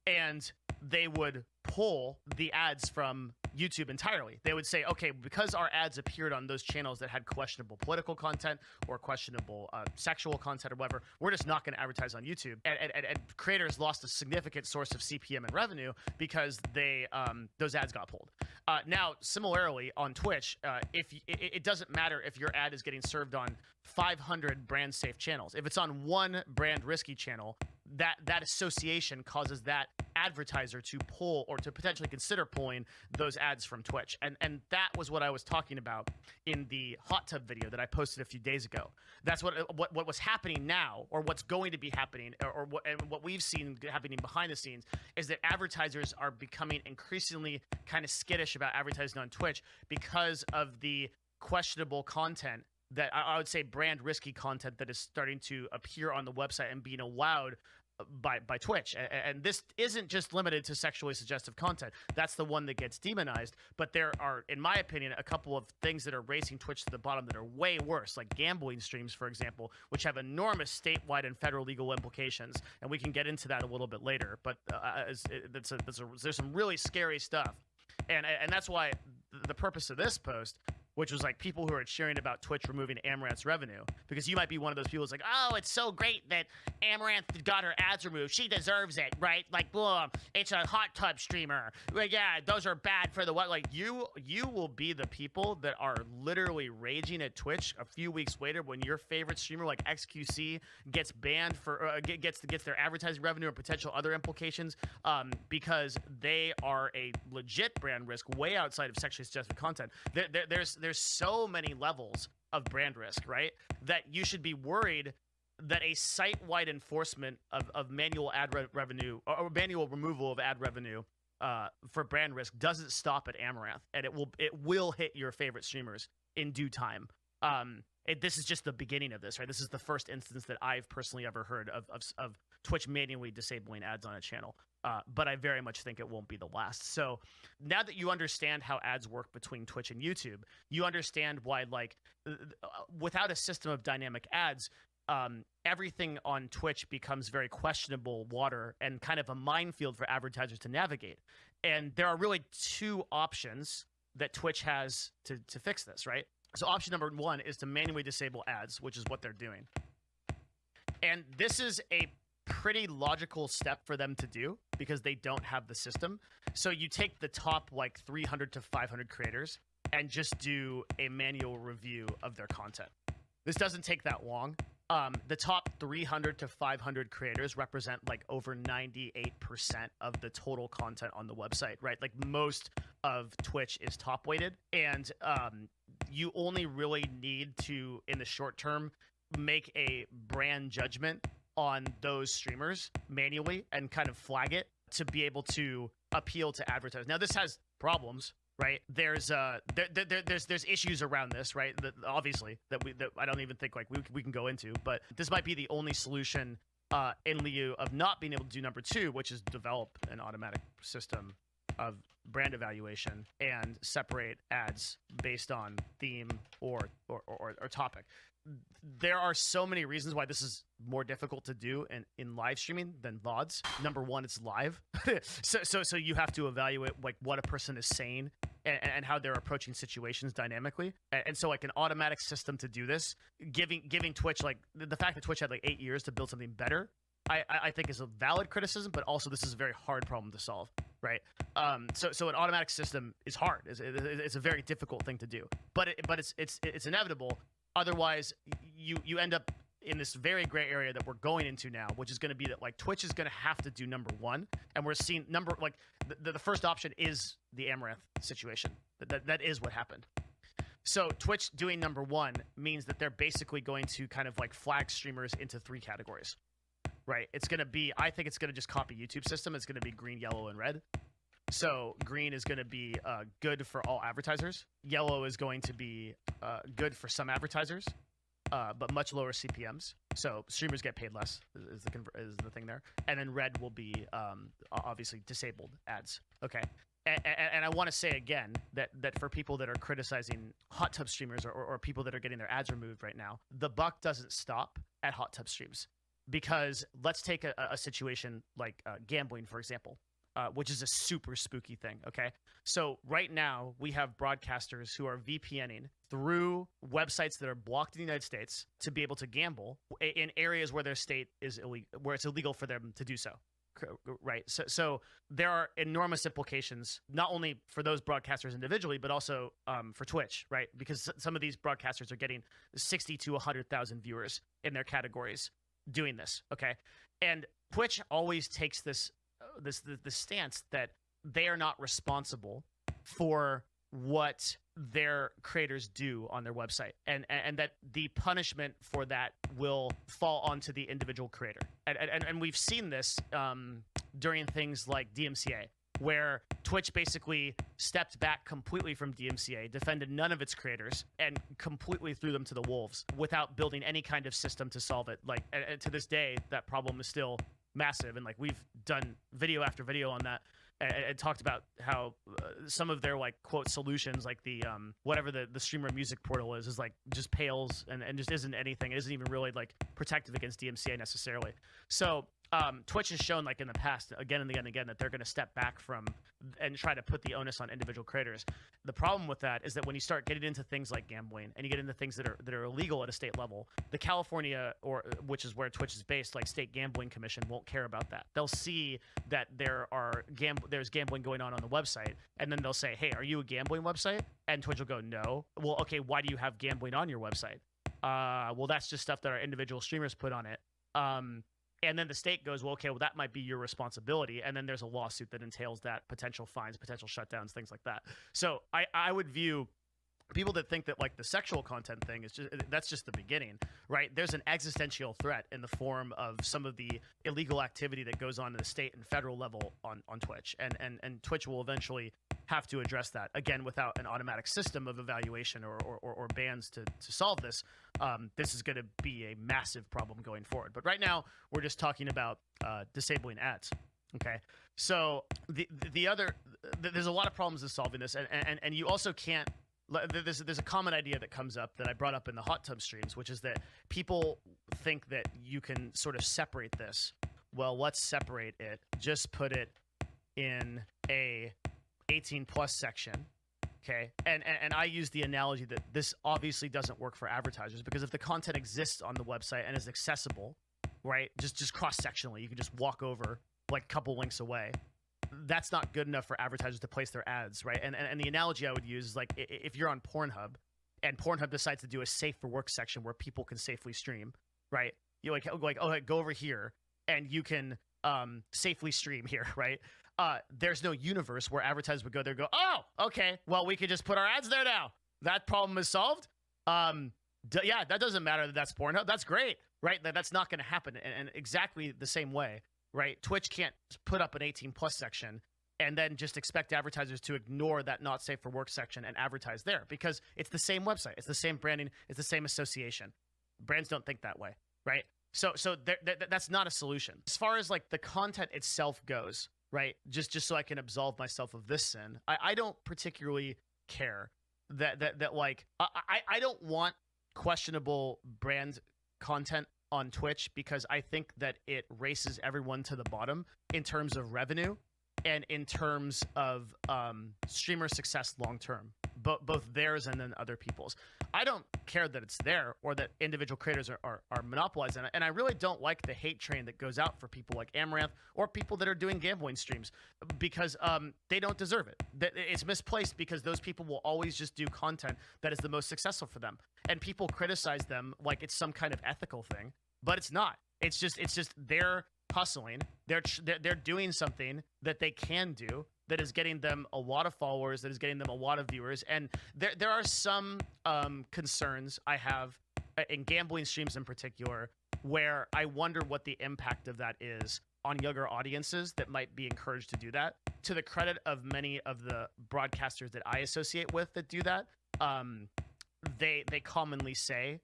and they would pull the ads from YouTube entirely. They would say, okay, because our ads appeared on those channels that had questionable political content or questionable sexual content or whatever, we're just not going to advertise on YouTube. And creators lost a significant source of CPM and revenue because those ads got pulled. Now, similarly on Twitch, it doesn't matter if your ad is getting served on 500 brand safe channels. If it's on one brand risky channel, that association causes that advertiser to pull or to potentially consider pulling those ads from Twitch. And that was what I was talking about in the hot tub video that I posted a few days ago. That's what was happening now, or what's going to be happening, or what we've seen happening behind the scenes is that advertisers are becoming increasingly kind of skittish about advertising on Twitch because of the questionable content that I would say brand risky content that is starting to appear on the website and being allowed by Twitch. And this isn't just limited to sexually suggestive content. That's the one that gets demonized. But there are, in my opinion, a couple of things that are racing Twitch to the bottom that are way worse, like gambling streams, for example, which have enormous statewide and federal legal implications. And we can get into that a little bit later. But there's some really scary stuff. And that's why the purpose of this post, which was like people who are cheering about Twitch removing Amaranth's revenue, because you might be one of those people who's like, oh, it's so great that Amaranth got her ads removed. She deserves it, right? Like, boom, it's a hot tub streamer. Like, yeah, those are bad for the what? Like, you will be the people that are literally raging at Twitch a few weeks later when your favorite streamer like XQC gets banned for gets their advertising revenue and potential other implications because they are a legit brand risk way outside of sexually suggestive content. There's so many levels of brand risk, right? That you should be worried that a site-wide enforcement of manual ad revenue or manual removal of ad revenue for brand risk doesn't stop at Amaranth, and it will hit your favorite streamers in due time. This is just the beginning of this, right? This is the first instance that I've personally ever heard of Twitch manually disabling ads on a channel. But I very much think it won't be the last. So now that you understand how ads work between Twitch and YouTube, you understand why, like, without a system of dynamic ads, everything on Twitch becomes very questionable water and kind of a minefield for advertisers to navigate. And there are really two options that Twitch has to fix this, right? So option number one is to manually disable ads, which is what they're doing. And this is a pretty logical step for them to do because they don't have the system. So you take the top like 300 to 500 creators and just do a manual review of their content. This doesn't take that long. The top 300 to 500 creators represent like over 98% of the total content on the website, right? Like most of Twitch is top weighted, and you only really need to, in the short term, make a brand judgment on those streamers manually and kind of flag it to be able to appeal to advertisers. Now, this has problems, right? There's issues around this, right? Obviously that I don't even think like we can go into, but this might be the only solution in lieu of not being able to do number two, which is develop an automatic system of brand evaluation and separate ads based on theme or topic. There are so many reasons why this is more difficult to do in live streaming than VODs. Number one, it's live. so you have to evaluate like what a person is saying and how they're approaching situations dynamically. And so like an automatic system to do this, giving Twitch, like the fact that Twitch had like 8 years to build something better, I think is a valid criticism, but also this is a very hard problem to solve, right? So an automatic system is hard. It's a very difficult thing to do, but it's inevitable. Otherwise, you end up in this very gray area that we're going into now, which is going to be that like Twitch is going to have to do number one, and we're seeing the first option is the Amaranth situation. That is what happened. So Twitch doing number one means that they're basically going to kind of like flag streamers into three categories, right? It's going to be, I think it's going to just copy YouTube system. It's going to be green, yellow, and red. So green is going to be good for all advertisers. Yellow is going to be good for some advertisers, but much lower CPMs. So streamers get paid less is the thing there. And then red will be obviously disabled ads. Okay. And I want to say again that for people that are criticizing hot tub streamers or people that are getting their ads removed right now, the buck doesn't stop at hot tub streams. Because let's take a situation like gambling, for example, which is a super spooky thing, okay? So right now, we have broadcasters who are VPNing through websites that are blocked in the United States to be able to gamble in areas where their state is illegal, where it's illegal for them to do so. Right. So there are enormous implications, not only for those broadcasters individually, but also for Twitch, right? Because some of these broadcasters are getting 60 to 100,000 viewers in their categories doing this. Okay. And Twitch always takes this stance that they are not responsible for what their creators do on their website, and that the punishment for that will fall onto the individual creator. And we've seen this during things like DMCA, where Twitch basically stepped back completely from DMCA, defended none of its creators, and completely threw them to the wolves without building any kind of system to solve it. Like, and to this day, that problem is still massive, and like we've done video after video on that and talked about how some of their like quote solutions, like the whatever the streamer music portal is like just pales and just isn't anything. It isn't even really like protective against DMCA necessarily. So Twitch has shown like in the past again and again and again that they're going to step back from and try to put the onus on individual creators. The problem with that is that when you start getting into things like gambling and you get into things that are illegal at a state level, the California, or which is where Twitch is based, like state gambling commission won't care about that. They'll see that there's gambling going on the website, and then they'll say, hey, are you a gambling website? And Twitch will go, no. Well, okay, why do you have gambling on your website? Well, that's just stuff that our individual streamers put on it. And then the state goes, well, okay, well, that might be your responsibility. And then there's a lawsuit that entails that, potential fines, potential shutdowns, things like that. So I would view people that think that like the sexual content thing is that's just the beginning, right? There's an existential threat in the form of some of the illegal activity that goes on at the state and federal level on Twitch. And Twitch will eventually have to address that, again, without an automatic system of evaluation or bans to solve this. This is going to be a massive problem going forward. But right now, we're just talking about disabling ads. Okay, so there's a lot of problems with solving this, and you also can't. There's a common idea that comes up that I brought up in the hot tub streams, which is that people think that you can sort of separate this. Well, let's separate it. Just put it in a 18 plus section. Okay. And I use the analogy that this obviously doesn't work for advertisers, because if the content exists on the website and is accessible, right, just cross-sectionally, you can just walk over like a couple links away. That's not good enough for advertisers to place their ads, right? And the analogy I would use is like if you're on Pornhub and Pornhub decides to do a safe for work section where people can safely stream, right? You're like oh, go over here and you can safely stream here, right? There's no universe where advertisers would go there and go, oh, okay, well, we could just put our ads there now. That problem is solved. Yeah, that doesn't matter that that's Pornhub. That's great, right? That's not going to happen. And exactly the same way, right? Twitch can't put up an 18 plus section and then just expect advertisers to ignore that not safe for work section and advertise there, because it's the same website. It's the same branding. It's the same association. Brands don't think that way, right? So that's not a solution. As far as like the content itself goes, right? Just so I can absolve myself of this sin, I don't particularly care that like, I don't want questionable brand content on Twitch, because I think that it races everyone to the bottom in terms of revenue and in terms of streamer success long term, both theirs and then other people's. I don't care that it's there or that individual creators are monopolizing it, and I really don't like the hate train that goes out for people like Amaranth or people that are doing gambling streams, because they don't deserve it. It's misplaced, because those people will always just do content that is the most successful for them, and people criticize them like it's some kind of ethical thing, but it's not. It's just they're hustling. They're doing something that they can do that is getting them a lot of followers, that is getting them a lot of viewers. And there are some concerns I have in gambling streams in particular, where I wonder what the impact of that is on younger audiences that might be encouraged to do that. To the credit of many of the broadcasters that I associate with that do that, they commonly say,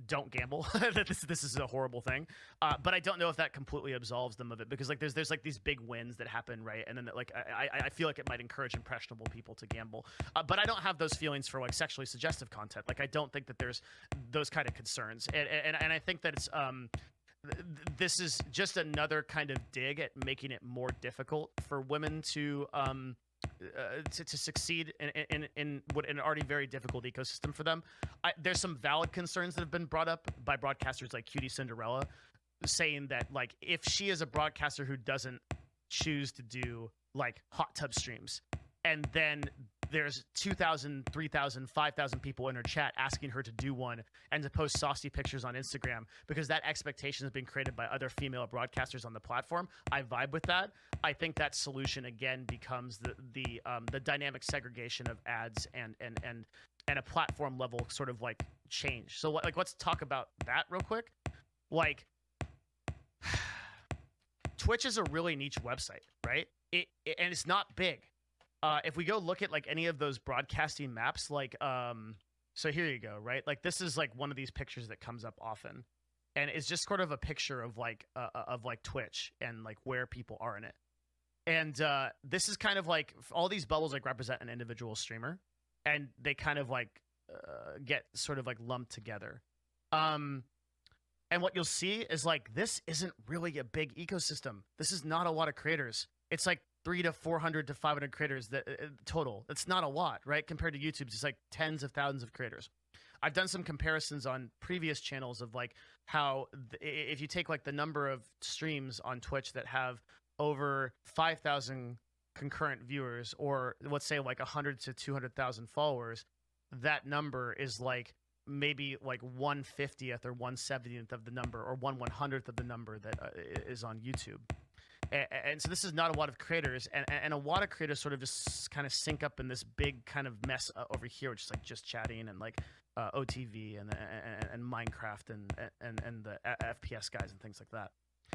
don't gamble. That this is a horrible thing. But I don't know if that completely absolves them of it, because like there's like these big wins that happen, right? And then like I feel like it might encourage impressionable people to gamble. But I don't have those feelings for like sexually suggestive content. Like I don't think that there's those kind of concerns. And I think that it's this is just another kind of dig at making it more difficult for women to succeed in what an already very difficult ecosystem for them. There's some valid concerns that have been brought up by broadcasters like Cutie Cinderella, saying that like if she is a broadcaster who doesn't choose to do like hot tub streams, and then there's 2,000, 3,000, 5,000 people in her chat asking her to do one and to post saucy pictures on Instagram because that expectation has been created by other female broadcasters on the platform. I vibe with that. I think that solution again becomes the dynamic segregation of ads and a platform level sort of like change. So like let's talk about that real quick. Like Twitch is a really niche website, right? And it's not big. If we go look at like any of those broadcasting maps, like so here you go, right? Like this is like one of these pictures that comes up often, and it's just sort of a picture of like Twitch and like where people are in it. And this is kind of like all these bubbles like represent an individual streamer, and they kind of like get sort of like lumped together. And what you'll see is like this isn't really a big ecosystem. This is not a lot of creators. It's like 300 to 400 to 500 creators that total. It's not a lot, right? Compared to YouTube's, it's like tens of thousands of creators. I've done some comparisons on previous channels of like how if you take like the number of streams on Twitch that have over 5,000 concurrent viewers, or let's say like 100 to 200,000 followers, that number is like maybe like 1/50th or 1/70th of the number, or 1/100th of the number that is on YouTube. And so this is not a lot of creators, and a lot of creators sort of just kind of sync up in this big kind of mess over here, which is like just chatting and like OTV and Minecraft and the FPS guys and things like that.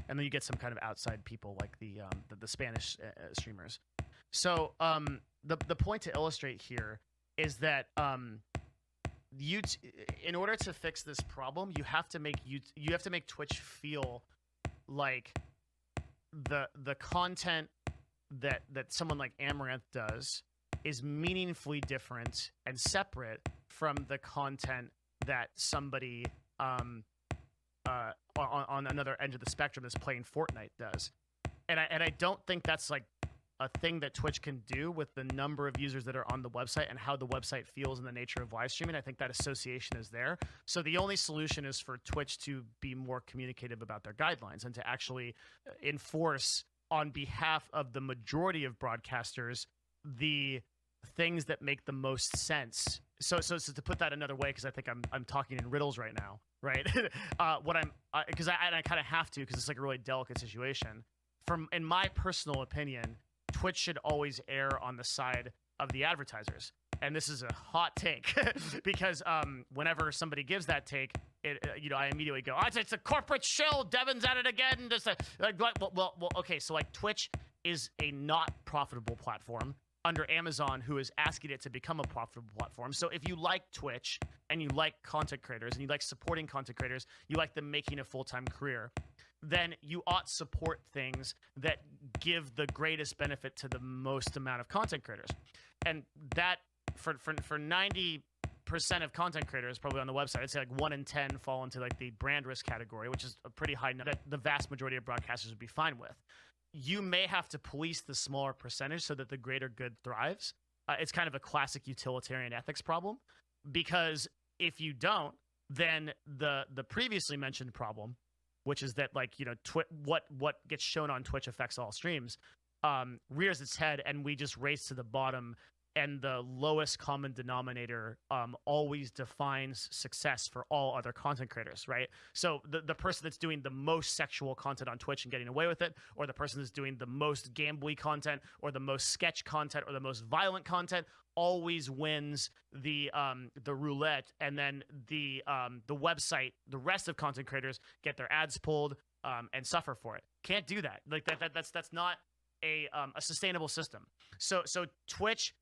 And then you get some kind of outside people like the Spanish streamers. So the point to illustrate here is that in order to fix this problem, you have to make Twitch feel like the content that someone like Amaranth does is meaningfully different and separate from the content that somebody on another end of the spectrum that's playing Fortnite does. And I don't think that's like a thing that Twitch can do with the number of users that are on the website and how the website feels in the nature of live streaming. I think that association is there. So the only solution is for Twitch to be more communicative about their guidelines and to actually enforce on behalf of the majority of broadcasters the things that make the most sense. So to put that another way, because I think I'm talking in riddles right now, right? Because I kind of have to, because it's like a really delicate situation. In my personal opinion, Twitch should always err on the side of the advertisers. And this is a hot take because whenever somebody gives that take, I immediately go, oh, it's a corporate shill. Devin's at it again. Just well, okay. So like Twitch is a not profitable platform under Amazon, who is asking it to become a profitable platform. So if you like Twitch and you like content creators and you like supporting content creators, you like them making a full-time career, then you ought support things that give the greatest benefit to the most amount of content creators. And that for 90% of content creators probably on the website, I'd say like 1 in 10 fall into like the brand risk category, which is a pretty high number that the vast majority of broadcasters would be fine with. You may have to police the smaller percentage so that the greater good thrives. It's kind of a classic utilitarian ethics problem, because if you don't, then the previously mentioned problem, which is that like, what gets shown on Twitch affects all streams, rears its head, and we just race to the bottom, and the lowest common denominator always defines success for all other content creators, right? So the person that's doing the most sexual content on Twitch and getting away with it, or the person that's doing the most gambly content, or the most sketch content, or the most violent content, always wins the roulette, and then the website, the rest of content creators get their ads pulled and suffer for it. Can't do that. Like that's not a sustainable system. So Twitch,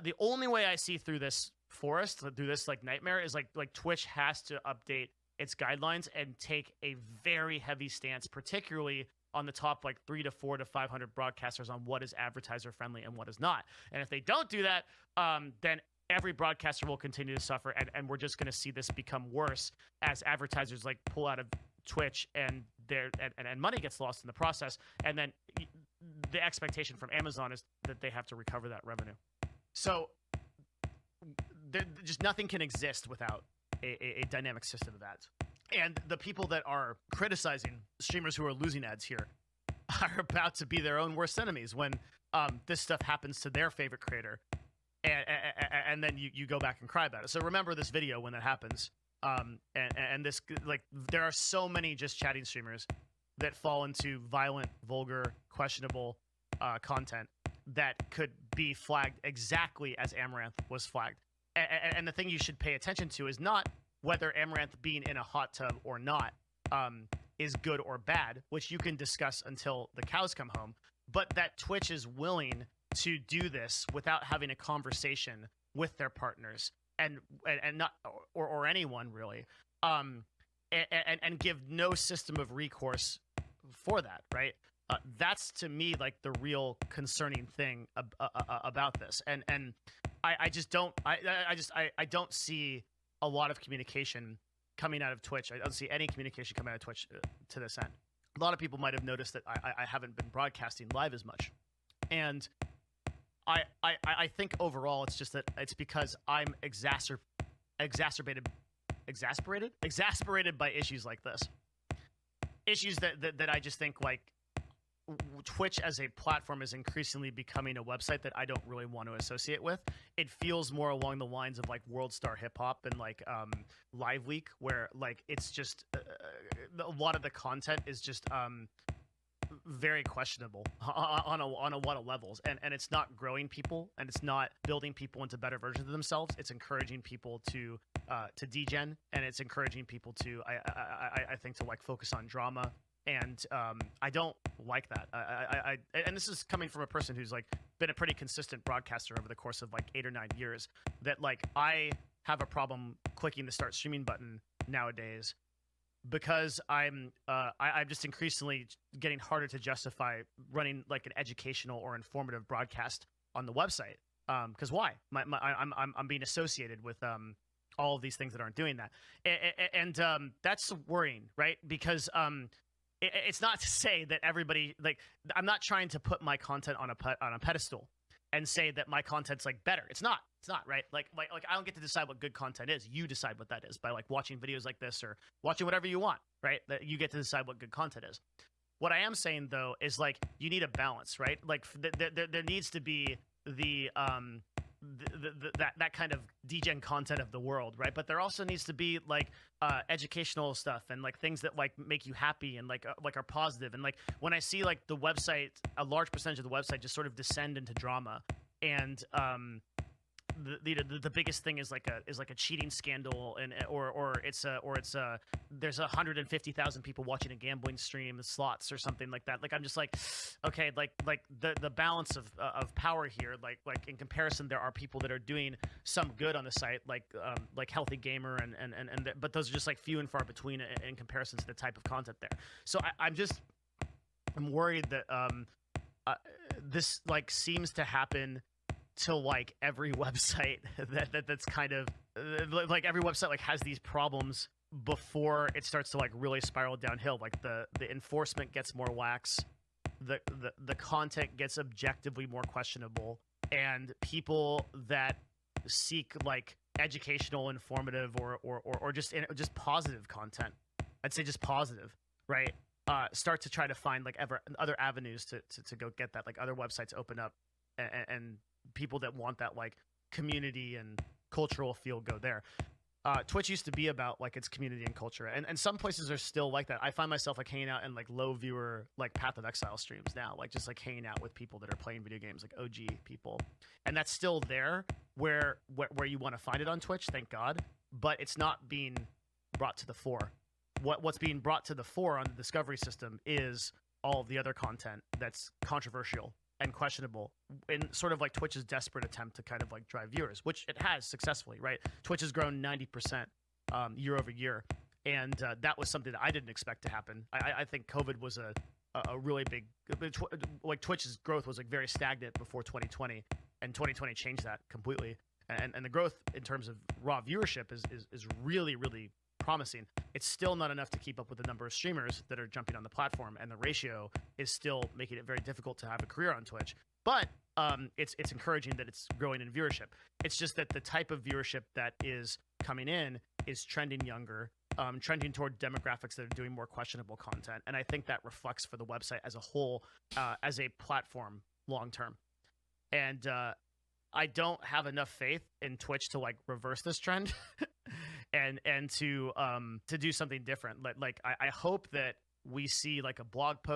the only way I see through this forest, through this like nightmare, is like Twitch has to update its guidelines and take a very heavy stance, particularly on the top like 300 to 400 to 500 broadcasters on what is advertiser friendly and what is not. And if they don't do that, then every broadcaster will continue to suffer, and we're just going to see this become worse as advertisers like pull out of Twitch and and money gets lost in the process. And then the expectation from Amazon is that they have to recover that revenue. So just nothing can exist without a dynamic system of ads. And the people that are criticizing streamers who are losing ads here are about to be their own worst enemies when this stuff happens to their favorite creator. And then you go back and cry about it. So remember this video when that happens. And this, like, there are so many just chatting streamers that fall into violent, vulgar, questionable content that could be flagged exactly as Amaranth was flagged. And the thing you should pay attention to is not whether Amaranth being in a hot tub or not is good or bad, which you can discuss until the cows come home, but that Twitch is willing to do this without having a conversation with their partners and not or anyone really, and give no system of recourse for that, right? That's to me like the real concerning thing about this, and I just don't I don't see a lot of communication coming out of Twitch. I don't see any communication coming out of Twitch to this end. A lot of people might have noticed that I haven't been broadcasting live as much, and I think overall it's just that it's because I'm exasperated by issues like this, issues that I just think like Twitch as a platform is increasingly becoming a website that I don't really want to associate with. It feels more along the lines of like World Star Hip Hop and like Live Leak, where like it's just a lot of the content is just very questionable on a lot of levels, and it's not growing people, and it's not building people into better versions of themselves. It's encouraging people to degen, and it's encouraging people to I think to like focus on drama. And I don't like that. And this is coming from a person who's like been a pretty consistent broadcaster over the course of like 8 or 9 years. That like I have a problem clicking the start streaming button nowadays because I'm just increasingly getting harder to justify running like an educational or informative broadcast on the website. Because why? I'm being associated with all of these things that aren't doing that, and that's worrying, right? Because it's not to say that everybody like I'm not trying to put my content on a pedestal and say that my content's like better. It's not right. Like I don't get to decide what good content is. You decide what that is by like watching videos like this or watching whatever you want, right? That you get to decide what good content is. What I am saying though is like you need a balance, right? Like there needs to be that kind of degen content of the world, right? But there also needs to be like educational stuff and like things that like make you happy and like are positive. And like when I see like the website, a large percentage of the website just sort of descend into drama, and the biggest thing is like a cheating scandal, and or there's 150,000 people watching a gambling stream, slots or something like that. Like I'm just like, okay, like the balance of power here, like in comparison, there are people that are doing some good on the site, like Healthy Gamer but those are just like few and far between in comparison to the type of content there. So I'm worried that this like seems to happen to like every website that's kind of like every website like has these problems before it starts to like really spiral downhill. Like the enforcement gets more lax, the content gets objectively more questionable, and people that seek like educational, informative, or just positive content, I'd say just positive, right? Start to try to find like other avenues to go get that. Like other websites open up, and people that want that like community and cultural feel go there. Twitch used to be about like its community and culture, and some places are still like that. I find myself like hanging out in like low viewer like Path of Exile streams now, like just like hanging out with people that are playing video games, like OG people, and that's still there where you want to find it on Twitch, thank God, but it's not being brought to the fore. What's being brought to the fore on the discovery system is all of the other content that's controversial and questionable in sort of like Twitch's desperate attempt to kind of like drive viewers, which it has successfully, right? Twitch has grown 90% year over year. And that was something that I didn't expect to happen. I think COVID was a really big, like Twitch's growth was like very stagnant before 2020, and 2020 changed that completely. And the growth in terms of raw viewership is really, really promising. It's still not enough to keep up with the number of streamers that are jumping on the platform, and the ratio is still making it very difficult to have a career on Twitch. But it's encouraging that it's growing in viewership. It's just that the type of viewership that is coming in is trending younger, trending toward demographics that are doing more questionable content. And I think that reflects for the website as a whole, as a platform long term. And I don't have enough faith in Twitch to like reverse this trend and to do something different. Like I hope that we see like a blog post